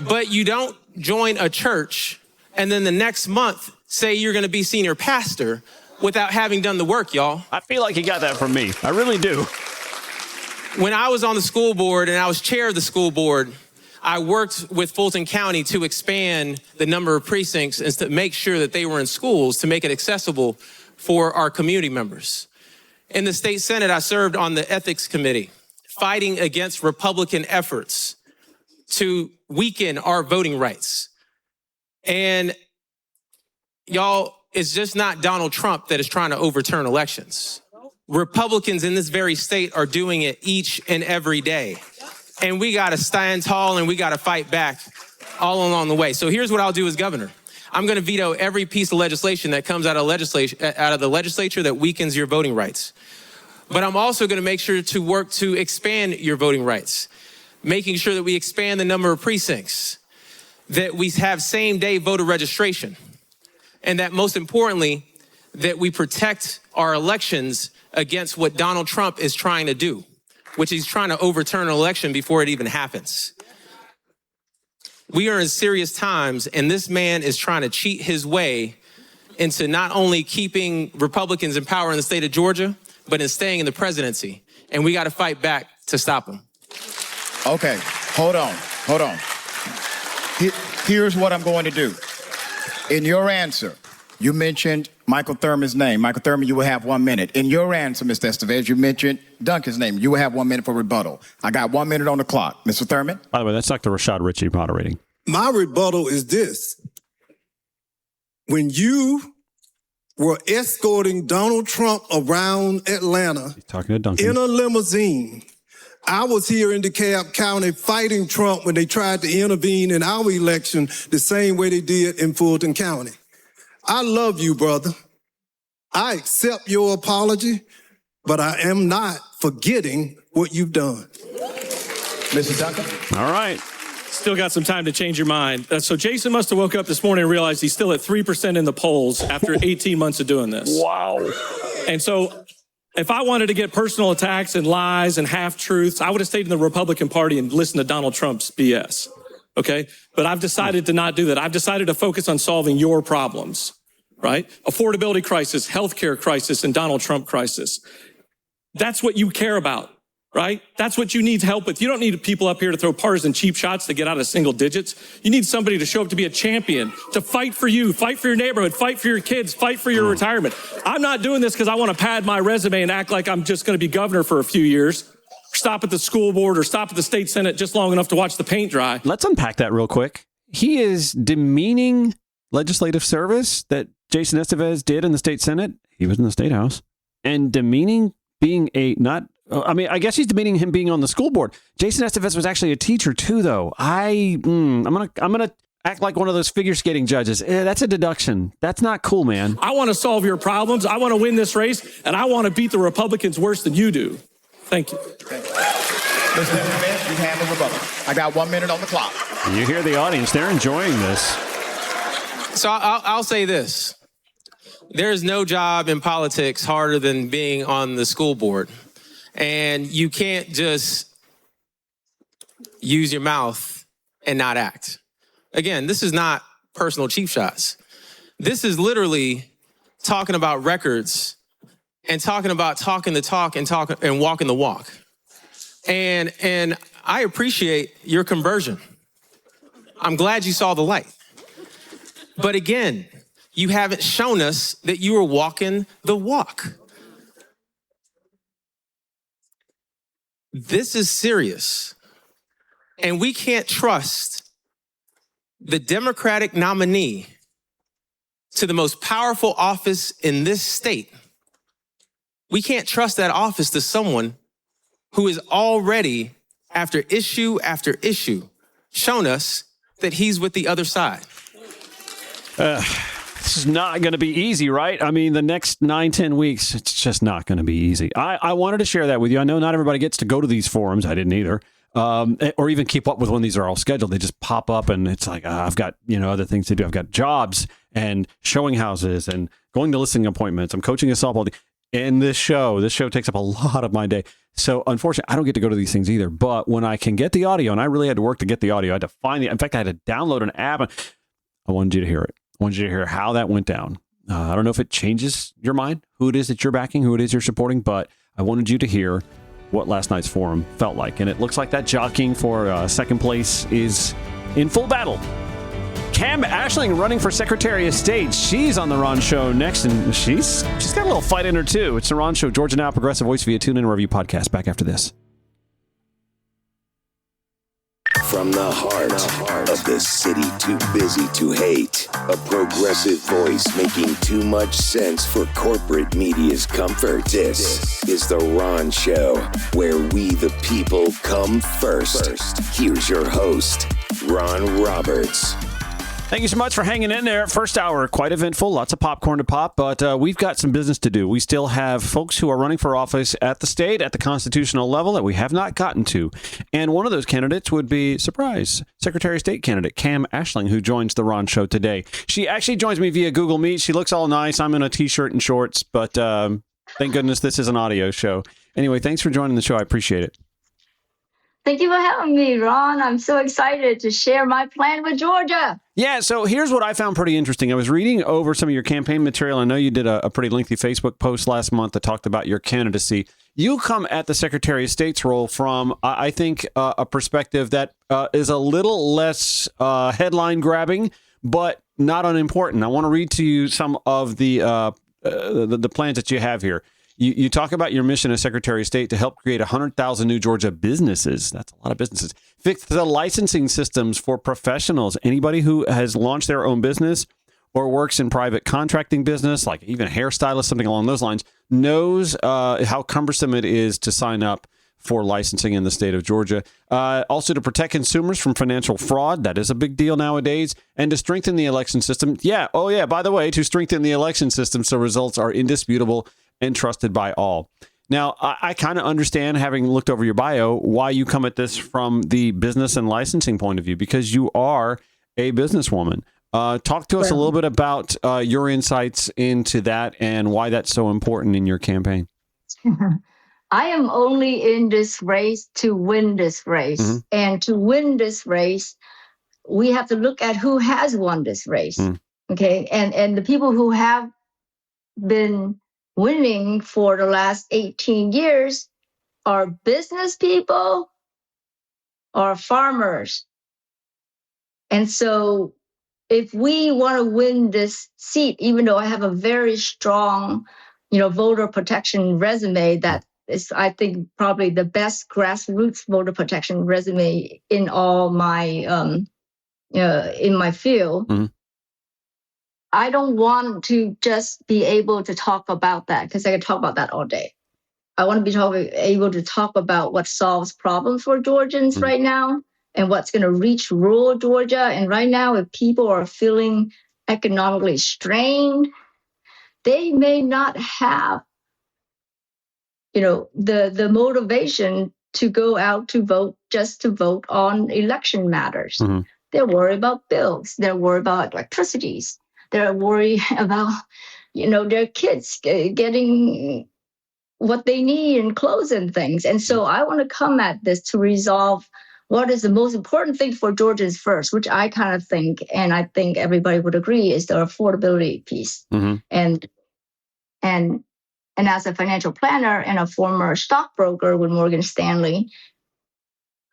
But you don't join a church and then the next month say you're going to be senior pastor without having done the work, y'all. I feel like he got that from me. I really do. When I was on the school board and I was chair of the school board, I worked with Fulton County to expand the number of precincts and to make sure that they were in schools to make it accessible for our community members. In the state Senate, I served on the ethics committee, fighting against Republican efforts to weaken our voting rights. And y'all, it's just not Donald Trump that is trying to overturn elections. Republicans in this very state are doing it each and every day. And we got to stand tall and we got to fight back all along the way. So here's what I'll do as governor. I'm going to veto every piece of legislation that comes out of the legislature that weakens your voting rights. But I'm also going to make sure to work to expand your voting rights, making sure that we expand the number of precincts, that we have same-day voter registration, and that most importantly, that we protect our elections against what Donald Trump is trying to do, which he's trying to overturn an election before it even happens. We are in serious times, and this man is trying to cheat his way into not only keeping Republicans in power in the state of Georgia, but in staying in the presidency. And we got to fight back to stop him. Okay, hold on. Here's what I'm going to do. In your answer, you mentioned Michael Thurman's name. Michael Thurman, you will have 1 minute. In your answer, Mr. Estevez, you mentioned Duncan's name. You will have 1 minute for rebuttal. I got 1 minute on the clock. Mr. Thurman? By the way, that's Dr. Rashad Ritchie moderating. My rebuttal is this. When you were escorting Donald Trump around Atlanta He's talking to Duncan. in a limousine, I was here in DeKalb County fighting Trump when they tried to intervene in our election the same way they did in Fulton County. I love you, brother. I accept your apology, but I am not forgetting what you've done. Mr. Duncan? All right. Still got some time to change your mind. So Jason must have woke up this morning and realized he's still at 3% in the polls after 18 months of doing this. Wow. And so if I wanted to get personal attacks and lies and half-truths, I would have stayed in the Republican Party and listened to Donald Trump's BS, okay? But I've decided to not do that. I've decided to focus on solving your problems, right? Affordability crisis, healthcare crisis, and Donald Trump crisis. That's what you care about, right? That's what you need help with. You don't need people up here to throw partisan cheap shots to get out of single digits. You need somebody to show up to be a champion, to fight for you, fight for your neighborhood, fight for your kids, fight for your retirement. I'm not doing this because I want to pad my resume and act like I'm just going to be governor for a few years, stop at the school board or stop at the state senate just long enough to watch the paint dry. Let's unpack that real quick. He is demeaning legislative service that Jason Estevez did in the state senate. He was in the state house, and demeaning being I guess he's demeaning him being on the school board. Jason Estevez was actually a teacher too, though. I'm gonna act like one of those figure skating judges. That's a deduction. That's not cool, man. I want to solve your problems. I want to win this race, and I want to beat the Republicans worse than you do. Thank you. Mr. Estevez, you have a rebuttal. I got 1 minute on the clock. You hear the audience. They're enjoying this. So I'll say this. There is no job in politics harder than being on the school board. And you can't just use your mouth and not act. Again, this is not personal cheap shots. This is literally talking about records and talking about talking the talk and walking the walk. And I appreciate your conversion. I'm glad you saw the light. But again, you haven't shown us that you are walking the walk. This is serious. And we can't trust the Democratic nominee to the most powerful office in this state. We can't trust that office to someone who is already, after issue, shown us that he's with the other side. This is not going to be easy, right? I mean, the next 9-10 weeks, it's just not going to be easy. I wanted to share that with you. I know not everybody gets to go to these forums. I didn't either. Or even keep up with when these are all scheduled. They just pop up and it's like, I've got, other things to do. I've got jobs and showing houses and going to listening appointments. I'm coaching a softball team. And this show takes up a lot of my day. So unfortunately, I don't get to go to these things either. But when I can get the audio, and I really had to work to get the audio, I had to find in fact, I had to download an app. I wanted you to hear it. I wanted you to hear how that went down. I don't know if it changes your mind, who it is that you're backing, who it is you're supporting, but I wanted you to hear what last night's forum felt like. And it looks like that jockeying for second place is in full battle. Ashling running for Secretary of State. She's on the Ron Show next, and she's got a little fight in her, too. It's the Ron Show, Georgia Now, Progressive Voice via TuneIn Review Podcast. Back after this. From the heart of the city too busy to hate, a progressive voice making too much sense for corporate media's comfort. This is the Ron Show, where we the people come first. Here's your host, Ron Roberts. Thank you so much for hanging in there. First hour, quite eventful, lots of popcorn to pop, but we've got some business to do. We still have folks who are running for office at the state, at the constitutional level that we have not gotten to. And one of those candidates would be, surprise, Secretary of State candidate Cam Ashling, who joins the Ron Show today. She actually joins me via Google Meet. She looks all nice. I'm in a T-shirt and shorts, but thank goodness this is an audio show. Anyway, thanks for joining the show. I appreciate it. Thank you for having me, Ron. I'm so excited to share my plan with Georgia. Yeah, so here's what I found pretty interesting. I was reading over some of your campaign material. I know you did a pretty lengthy Facebook post last month that talked about your candidacy. You come at the Secretary of State's role from, I think, a perspective that is a little less headline grabbing, but not unimportant. I want to read to you some of the plans that you have here. You talk about your mission as Secretary of State to help create 100,000 new Georgia businesses. That's a lot of businesses. Fix the licensing systems for professionals. Anybody who has launched their own business or works in private contracting business, like even a hairstylist, something along those lines, knows how cumbersome it is to sign up for licensing in the state of Georgia. Also to protect consumers from financial fraud. That is a big deal nowadays. And to strengthen the election system. Yeah. Oh, yeah. By the way, to strengthen the election system so results are indisputable and trusted by all. Now, I kind of understand, having looked over your bio, why you come at this from the business and licensing point of view, because you are a businesswoman. Talk to us a little bit about your insights into that and why that's so important in your campaign. I am only in this race to win this race. Mm-hmm. And to win this race, we have to look at who has won this race. Okay. And the people who have been winning for the last 18 years are business people or farmers. And so if we want to win this seat, even though I have a very strong, voter protection resume that is, I think, probably the best grassroots voter protection resume in all my, in my field, mm-hmm. I don't want to just be able to talk about that, because I can talk about that all day. I want to be able to talk about what solves problems for Georgians right now and what's going to reach rural Georgia. And right now, if people are feeling economically strained, they may not have, the motivation to go out to vote just to vote on election matters. Mm-hmm. They're worried about bills. They're worried about electricities. They're worried about, their kids getting what they need and clothes and things. And so I want to come at this to resolve what is the most important thing for Georgians first, which I kind of think, and I think everybody would agree, is the affordability piece. Mm-hmm. And as a financial planner and a former stockbroker with Morgan Stanley,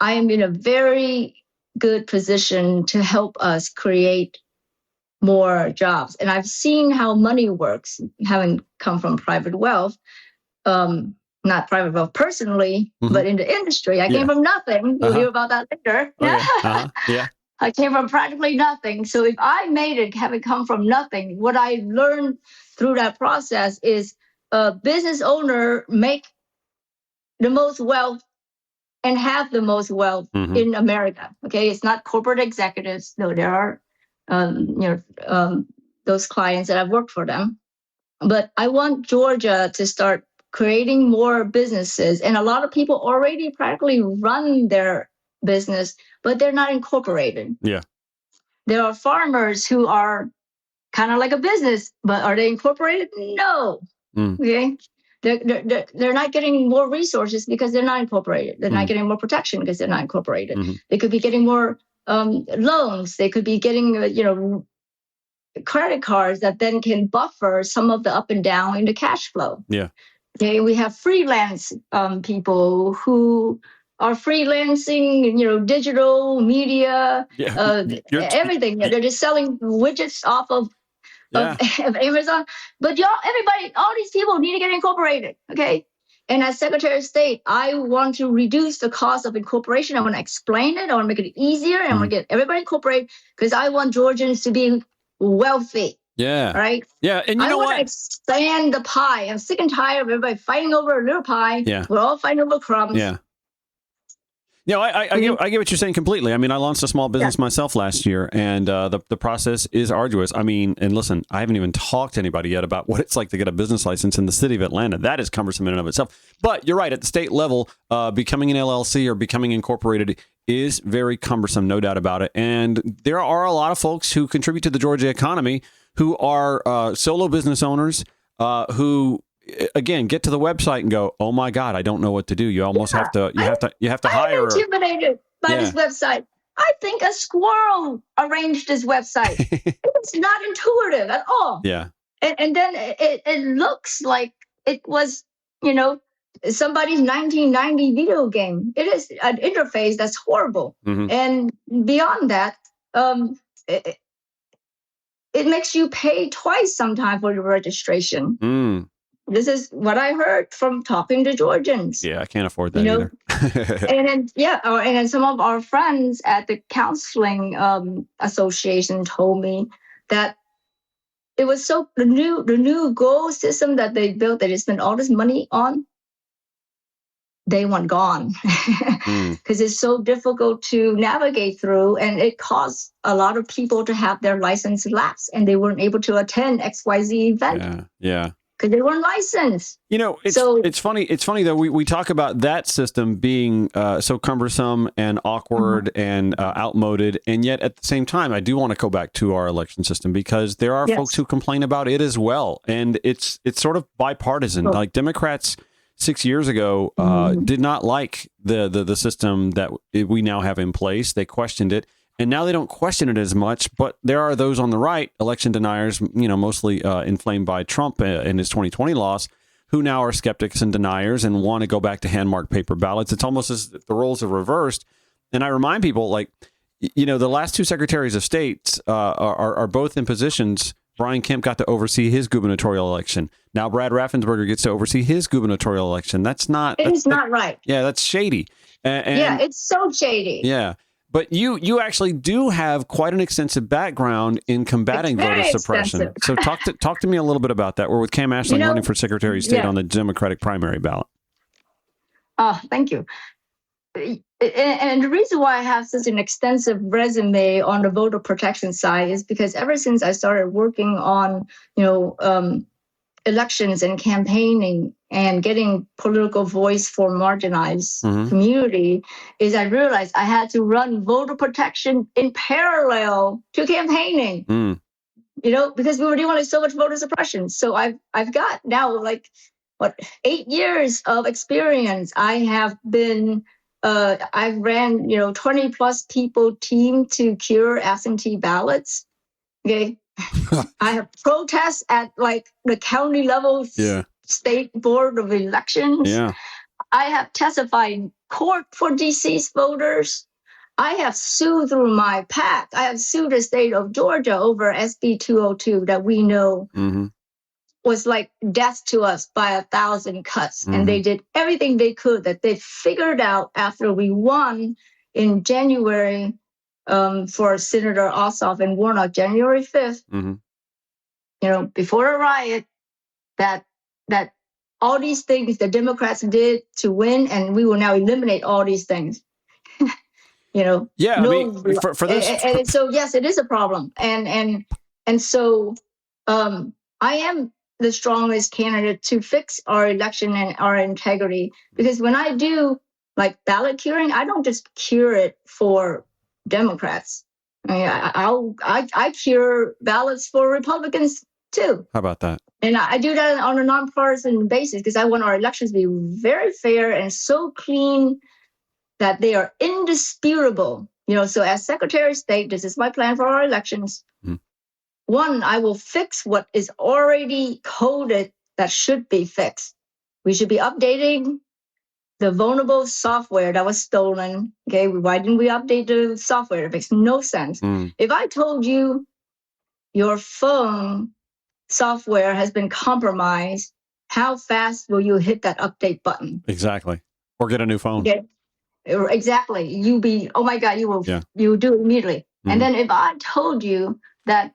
I am in a very good position to help us create more jobs. And I've seen how money works, having come from private wealth, not private wealth personally, mm-hmm. but in the industry. I came from nothing. You'll hear about that later. Okay. Yeah. I came from practically nothing. So if I made it, having come from nothing, what I learned through that process is a business owner make the most wealth and have the most wealth mm-hmm. in America. Okay, it's not corporate executives, though there are those clients that I've worked for them. But I want Georgia to start creating more businesses. And a lot of people already practically run their business, but they're not incorporated. Yeah. There are farmers who are kind of like a business, but are they incorporated? No. Okay. They're not getting more resources because they're not incorporated. They're not getting more protection because they're not incorporated. Mm-hmm. They could be getting more loans. They could be getting, credit cards that then can buffer some of the up and down in the cash flow. Yeah. Okay. We have freelance people who are freelancing, digital media, everything. They're just selling widgets off of Amazon. But everybody, all these people need to get incorporated. Okay. And as Secretary of State, I want to reduce the cost of incorporation. I want to explain it. I want to make it easier. And I want to get everybody incorporated because I want Georgians to be wealthy. Yeah. Right? Yeah. And I want to expand the pie. I'm sick and tired of everybody fighting over a little pie. Yeah. We're all fighting over crumbs. Yeah. No, I get what you're saying completely. I mean, I launched a small business myself last year, and the process is arduous. I mean, and listen, I haven't even talked to anybody yet about what it's like to get a business license in the city of Atlanta. That is cumbersome in and of itself. But you're right. At the state level, becoming an LLC or becoming incorporated is very cumbersome, no doubt about it. And there are a lot of folks who contribute to the Georgia economy who are solo business owners who, again, get to the website and go, "Oh my God, I don't know what to do." You almost have to hire. I'm intimidated by this website. I think a squirrel arranged this website. It's not intuitive at all. Yeah. And then it looks like it was, somebody's 1990 video game. It is an interface that's horrible. Mm-hmm. And beyond that, it makes you pay twice sometimes for your registration. Mm. This is what I heard from talking to Georgians. Yeah, I can't afford that either. and then some of our friends at the counseling association told me that it was the new goal system that they built that they spent all this money on. They want gone because it's so difficult to navigate through, and it caused a lot of people to have their license lapse, and they weren't able to attend XYZ event. Yeah. Because they weren't licensed. It's funny. It's funny though. We talk about that system being so cumbersome and awkward and outmoded, and yet at the same time, I do want to go back to our election system because there are folks who complain about it as well, and it's sort of bipartisan. Like Democrats 6 years ago did not like the system that we now have in place. They questioned it. And now they don't question it as much, but there are those on the right, election deniers, mostly inflamed by Trump and his 2020 loss, who now are skeptics and deniers and want to go back to hand-marked paper ballots. It's almost as if the roles are reversed. And I remind people, the last two secretaries of state are both in positions. Brian Kemp got to oversee his gubernatorial election. Now Brad Raffensperger gets to oversee his gubernatorial election. That's not right. Yeah, that's shady. It's so shady. Yeah. But you actually do have quite an extensive background in combating voter suppression. So talk to me a little bit about that. We're with Cam Ashling running for Secretary of State on the Democratic primary ballot. Thank you. And the reason why I have such an extensive resume on the voter protection side is because ever since I started working on, elections and campaigning and getting political voice for marginalized community, is I realized I had to run voter protection in parallel to campaigning. Because we were dealing with so much voter suppression. So I've got now 8 years of experience. I have been I've ran 20 plus people team to cure absentee ballots. Okay. I have protests at the county level, state board of elections. Yeah. I have testified in court for deceased voters. I have sued through my PAC. I have sued the state of Georgia over SB 202 that we know was like death to us by 1,000 cuts. And they did everything they could that they figured out after we won in January for Senator Ossoff and Warnock, January 5th, before a riot, that all these things the Democrats did to win, and we will now eliminate all these things. For this, and so yes, it is a problem, and so I am the strongest candidate to fix our election and our integrity, because when I do ballot curing, I don't just cure it for Democrats. I cure ballots for Republicans too. How about that? And I do that on a nonpartisan basis because I want our elections to be very fair and so clean that they are indisputable. So as Secretary of State, this is my plan for our elections. One, I will fix what is already coded that should be fixed. We should be updating the vulnerable software that was stolen. Okay, why didn't we update the software? It makes no sense. If I told you your phone software has been compromised, how fast will you hit that update button? Exactly. Or get a new phone. Okay. Exactly. You be, oh my God, you will do it immediately. And then if I told you that,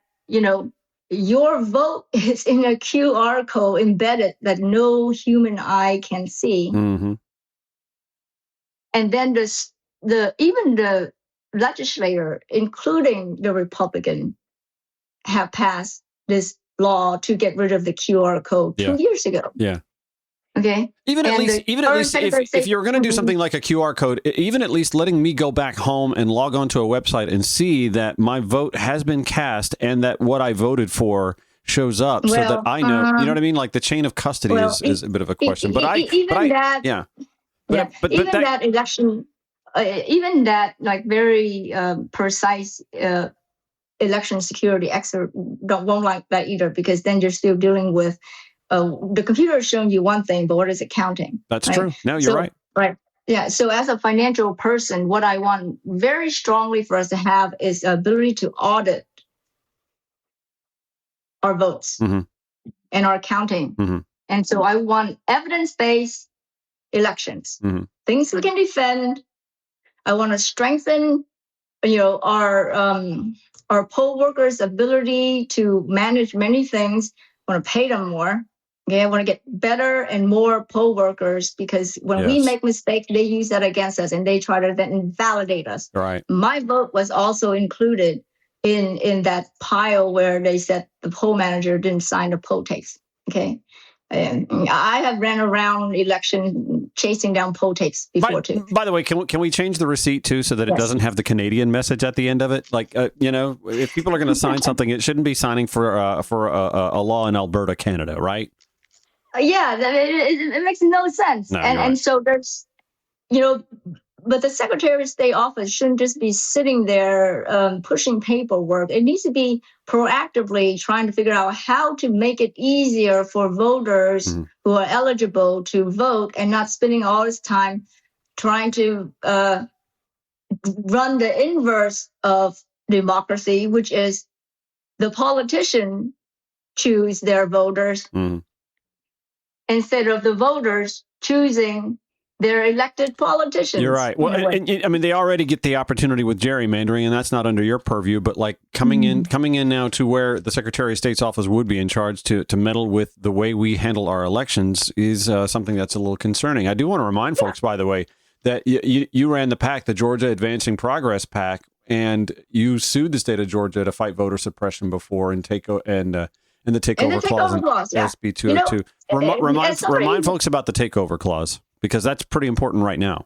your vote is in a QR code embedded that no human eye can see. And then even the legislator, including the Republican, have passed this law to get rid of the QR code 2 years ago. Yeah. Okay. Even at least, if you're going to do something like a QR code, even at least letting me go back home and log onto a website and see that my vote has been cast and that what I voted for shows up, so that I know. You know what I mean? Like the chain of custody is a bit of a question. But even that election, even that like very precise election security expert won't like that either, because then you're still dealing with the computer is showing you one thing, but what is it counting? That's true. No, you're right. Right. Yeah. So as a financial person, what I want very strongly for us to have is the ability to audit our votes and our counting. And so I want evidence-based elections, things we can defend. I want to strengthen, our poll workers' ability to manage many things. I want to pay them more. Okay, I want to get better and more poll workers, because when we make mistakes, they use that against us and they try to then invalidate us. Right. My vote was also included in that pile where they said the poll manager didn't sign the poll tapes. Okay. And I have ran around election chasing down poll tapes before too. By the way, can we change the receipt too, so that it doesn't have the Canadian message at the end of it? Like, if people are going to sign something, it shouldn't be signing for a law in Alberta, Canada, right? It makes no sense. No, and so there's, but the Secretary of State office shouldn't just be sitting there pushing paperwork. It needs to be proactively trying to figure out how to make it easier for voters who are eligible to vote, and not spending all this time trying to run the inverse of democracy, which is the politician choose their voters instead of the voters choosing their elected politicians. You're right. Well, and I mean, they already get the opportunity with gerrymandering, and that's not under your purview. But like coming in now to where the Secretary of State's office would be in charge to meddle with the way we handle our elections is something that's a little concerning. I do want to remind folks, by the way, that you ran the PAC, the Georgia Advancing Progress PAC, and you sued the state of Georgia to fight voter suppression before and the takeover clause in SB 202. Remind folks about the takeover clause, because that's pretty important right now.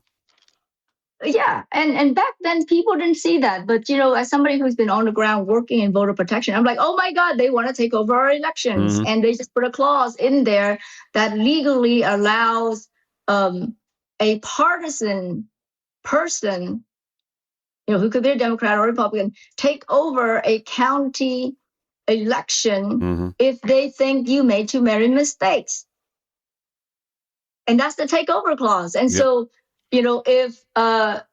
Yeah, and back then people didn't see that, but as somebody who's been on the ground working in voter protection, I'm like, oh my God, they want to take over our elections, and they just put a clause in there that legally allows a partisan person, who could be a Democrat or Republican, take over a county election if they think you made too many mistakes. And that's the takeover clause. And so, if our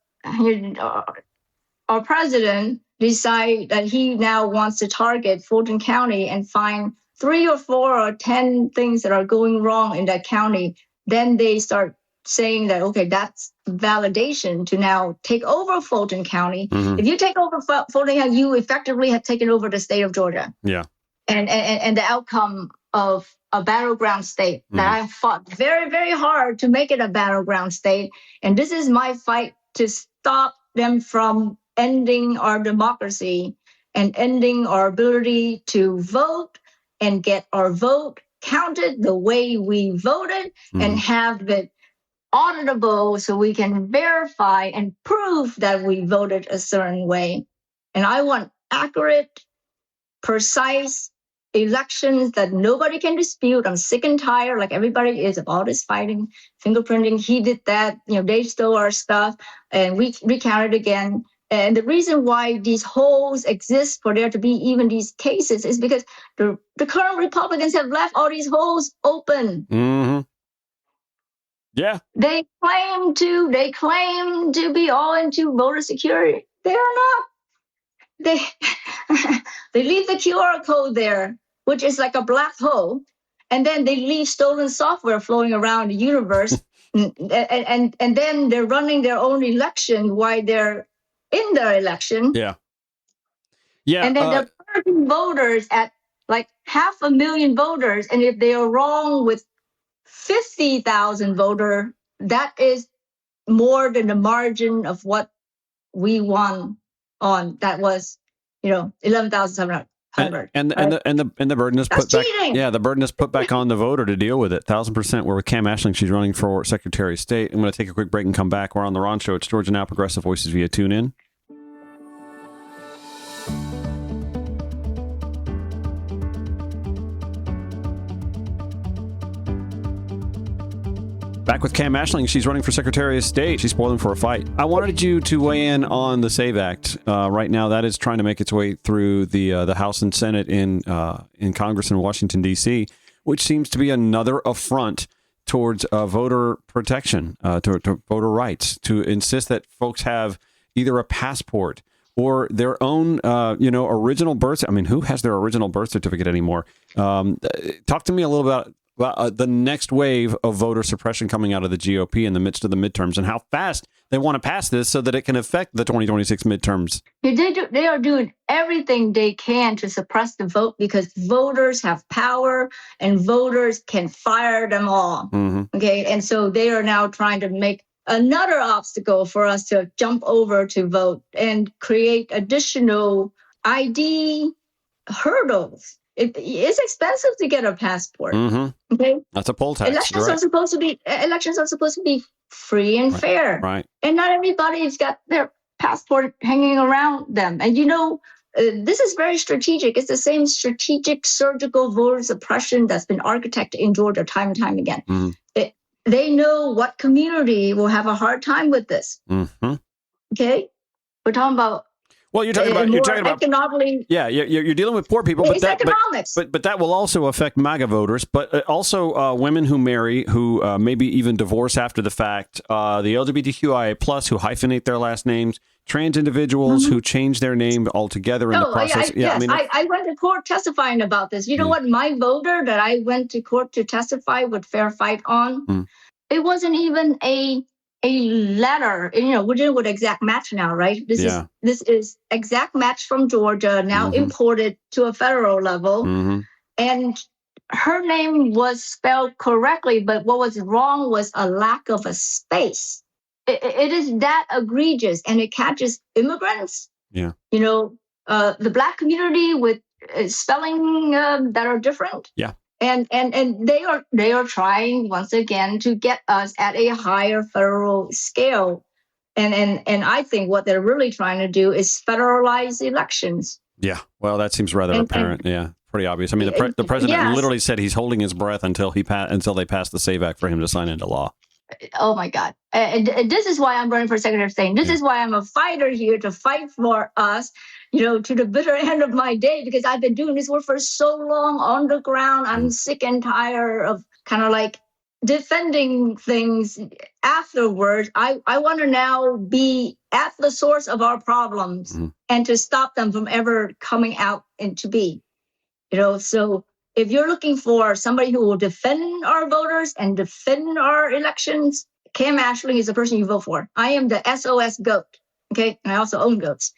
president decide that he now wants to target Fulton County and find 3 or 4 or 10 things that are going wrong in that county, then they start saying that, okay, that's validation to now take over Fulton County. If you take over Fulton County, you effectively have taken over the state of Georgia. Yeah. And the outcome of a battleground state that I fought very, very hard to make it a battleground state. And this is my fight to stop them from ending our democracy and ending our ability to vote and get our vote counted the way we voted and have it auditable so we can verify and prove that we voted a certain way. And I want accurate, precise elections that nobody can dispute. I'm sick and tired, like everybody is, of all this fighting, fingerprinting. He did that, they stole our stuff and we recounted again. And the reason why these holes exist for there to be even these cases is because the current Republicans have left all these holes open. Yeah. They claim to be all into voter security. They are not. They leave the QR code there, which is like a black hole, and then they leave stolen software flowing around the universe, and then they're running their own election while they're in their election. Yeah. And then they're purging voters at like 500,000 voters, and if they are wrong with 50,000 voter, that is more than the margin of what we won on. That was, 11,700. And the burden is put back. Cheating. Yeah, the burden is put back on the voter to deal with it. 1,000%. We're with Cam Ashling. She's running for Secretary of State. I'm going to take a quick break and come back. We're on the Ron Show. It's Georgia Now, Progressive Voices via TuneIn. Back with Cam Ashling. She's running for Secretary of State. She's spoiling for a fight. I wanted you to weigh in on the SAVE Act. Right now, that is trying to make its way through the House and Senate in Congress in Washington, D.C., which seems to be another affront towards voter protection, to voter rights, to insist that folks have either a passport or their own, original birth. I mean, who has their original birth certificate anymore? Talk to me a little about the next wave of voter suppression coming out of the GOP in the midst of the midterms, and how fast they want to pass this so that it can affect the 2026 midterms. They are doing everything they can to suppress the vote because voters have power and voters can fire them all. Mm-hmm. Okay. And so they are now trying to make another obstacle for us to jump over to vote and create additional ID hurdles. It's expensive to get a passport. Mm-hmm. Okay, that's a poll tax. Elections are supposed to be free and fair. Right. And not everybody's got their passport hanging around them. And this is very strategic. It's the same strategic surgical voter suppression that's been architected in Georgia time and time again. Mm-hmm. They know what community will have a hard time with this. Mm-hmm. Okay, we're talking about. Well, you're talking about economically. Yeah, you're dealing with poor people, but economics. But that will also affect MAGA voters, but also women who marry, who maybe even divorce after the fact, the LGBTQIA plus who hyphenate their last names, trans individuals who change their name altogether in the process. I went to court testifying about this. You know what? My voter that I went to court to testify with Fair Fight on, it wasn't even a letter. We're dealing with exact match now, right? This is exact match from Georgia, now imported to a federal level. And her name was spelled correctly, but what was wrong was a lack of a space. It is that egregious, and it catches immigrants. Yeah. The Black community with spelling that are different. Yeah. And they are trying once again to get us at a higher federal scale. And I think what they're really trying to do is federalize elections. Yeah. Well, that seems rather apparent. Yeah. Pretty obvious. I mean, the president literally said he's holding his breath until they pass the SAVE Act for him to sign into law. Oh my God. And this is why I'm running for Secretary of State. This is why I'm a fighter here to fight for us, to the bitter end of my day, because I've been doing this work for so long on the ground. I'm sick and tired of kind of like defending things afterwards. I want to now be at the source of our problems and to stop them from ever coming out into be, so if you're looking for somebody who will defend our voters and defend our elections, Cam Ashling is the person you vote for. I am the SOS goat. Okay, and I also own goats.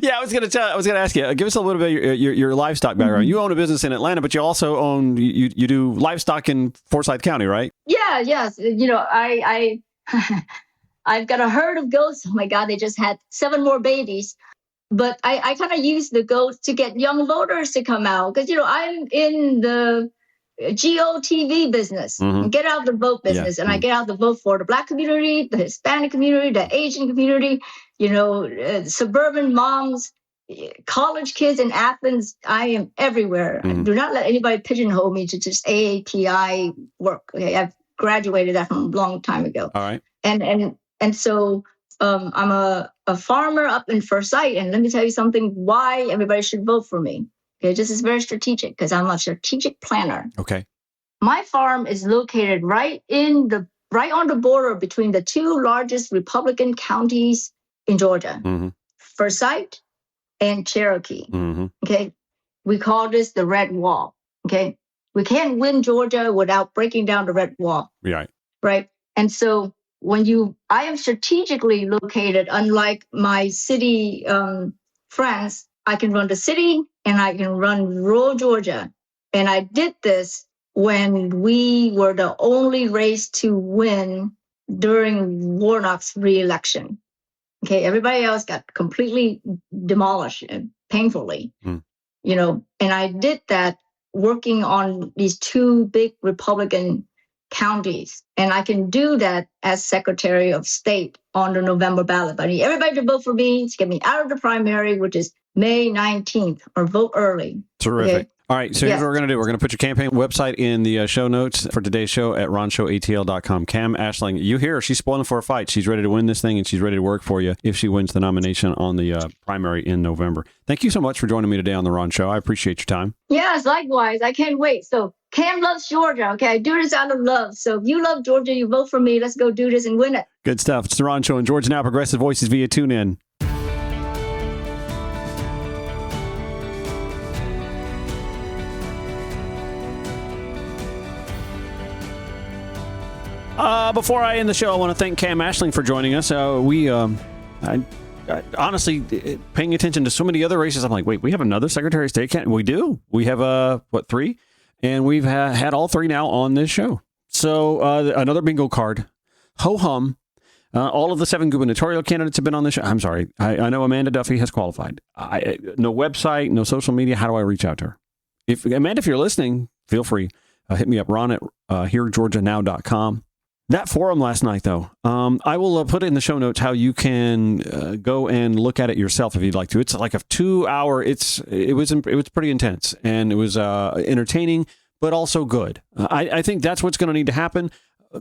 Yeah, I was going to ask you. Give us a little bit of your livestock background. You own a business in Atlanta, but you also own you do livestock in Forsyth County, right? Yeah, yes. I've got a herd of goats. Oh my God, they just had 7 more babies. But I kind of use the goats to get young voters to come out because, I'm in the GOTV business, get out the vote business. And I get out the vote for the Black community, the Hispanic community, the Asian community, suburban moms, college kids in Athens. I am everywhere. Do not let anybody pigeonhole me to just AAPI work. Okay, I've graduated that from a long time ago. All right. And so I'm a farmer up in Forsyth, and let me tell you something, why everybody should vote for me. Okay, this is very strategic because I'm a strategic planner. Okay. My farm is located right on the border between the 2 largest Republican counties in Georgia, Forsyth and Cherokee. Okay, we call this the Red Wall. Okay, we can't win Georgia without breaking down the Red Wall. Right. And so I am strategically located, unlike my city friends. I can run the city and I can run rural Georgia. And I did this when we were the only race to win during Warnock's re-election. Okay, everybody else got completely demolished painfully, you know, and I did that working on these two big Republican counties. And I can do that as Secretary of State on the November ballot. I need everybody to vote for me to get me out of the primary, which is May 19th, or vote early. Terrific. Okay? All right, so here's what we're going to do. We're going to put your campaign website in the show notes for today's show at ronshowatl.com. Cam Ashling, you hear her. She's spoiling for a fight. She's ready to win this thing, and she's ready to work for you if she wins the nomination on the primary in November. Thank you so much for joining me today on The Ron Show. I appreciate your time. Yes, likewise. I can't wait. So Cam loves Georgia. Okay, I do this out of love. So if you love Georgia, you vote for me. Let's go do this and win it. Good stuff. It's The Ron Show on Georgia Now. Progressive Voices via TuneIn. Before I end the show, I want to thank Cam Ashling for joining us. I honestly, paying attention to so many other races, I'm like, wait, we have another Secretary of State candidate? We do. We have, three? And we've had all three now on this show. So another bingo card. Ho-hum. All of the 7 gubernatorial candidates have been on this show. I'm sorry. I know Amanda Duffy has qualified. No website, no social media. How do I reach out to her? Amanda, if you're listening, feel free. Hit me up, Ron at heregeorgianow.com. That forum last night, though, I will put it in the show notes how you can go and look at it yourself if you'd like to. It's like a 2-hour. It was pretty intense, and it was entertaining, but also good. I think that's what's going to need to happen.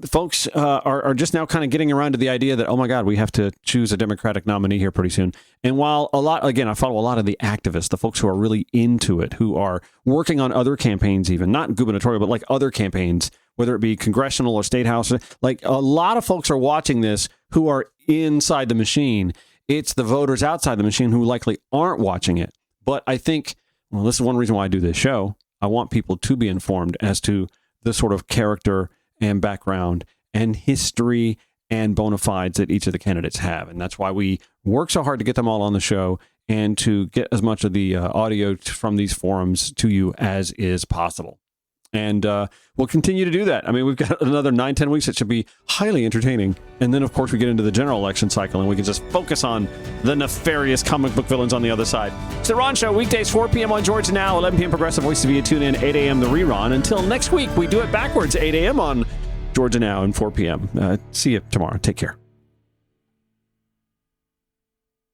Folks are just now kind of getting around to the idea that, oh my God, we have to choose a Democratic nominee here pretty soon. And while I follow a lot of the activists, the folks who are really into it, who are working on other campaigns, even not gubernatorial, but like other campaigns, whether it be congressional or state house, like a lot of folks are watching this who are inside the machine. It's the voters outside the machine who likely aren't watching it. But I think, well, this is one reason why I do this show. I want people to be informed as to the sort of character and background and history and bona fides that each of the candidates have. And that's why we work so hard to get them all on the show and to get as much of the audio from these forums to you as is possible. And we'll continue to do that. I mean, we've got another 9-10 weeks that should be highly entertaining. And then, of course, we get into the general election cycle and we can just focus on the nefarious comic book villains on the other side. It's The Ron Show, weekdays, 4 p.m. on Georgia Now, 11 p.m. Progressive Voice via TuneIn, 8 a.m. The Rerun. Until next week, we do it backwards, 8 a.m. on Georgia Now and 4 p.m. See you tomorrow. Take care.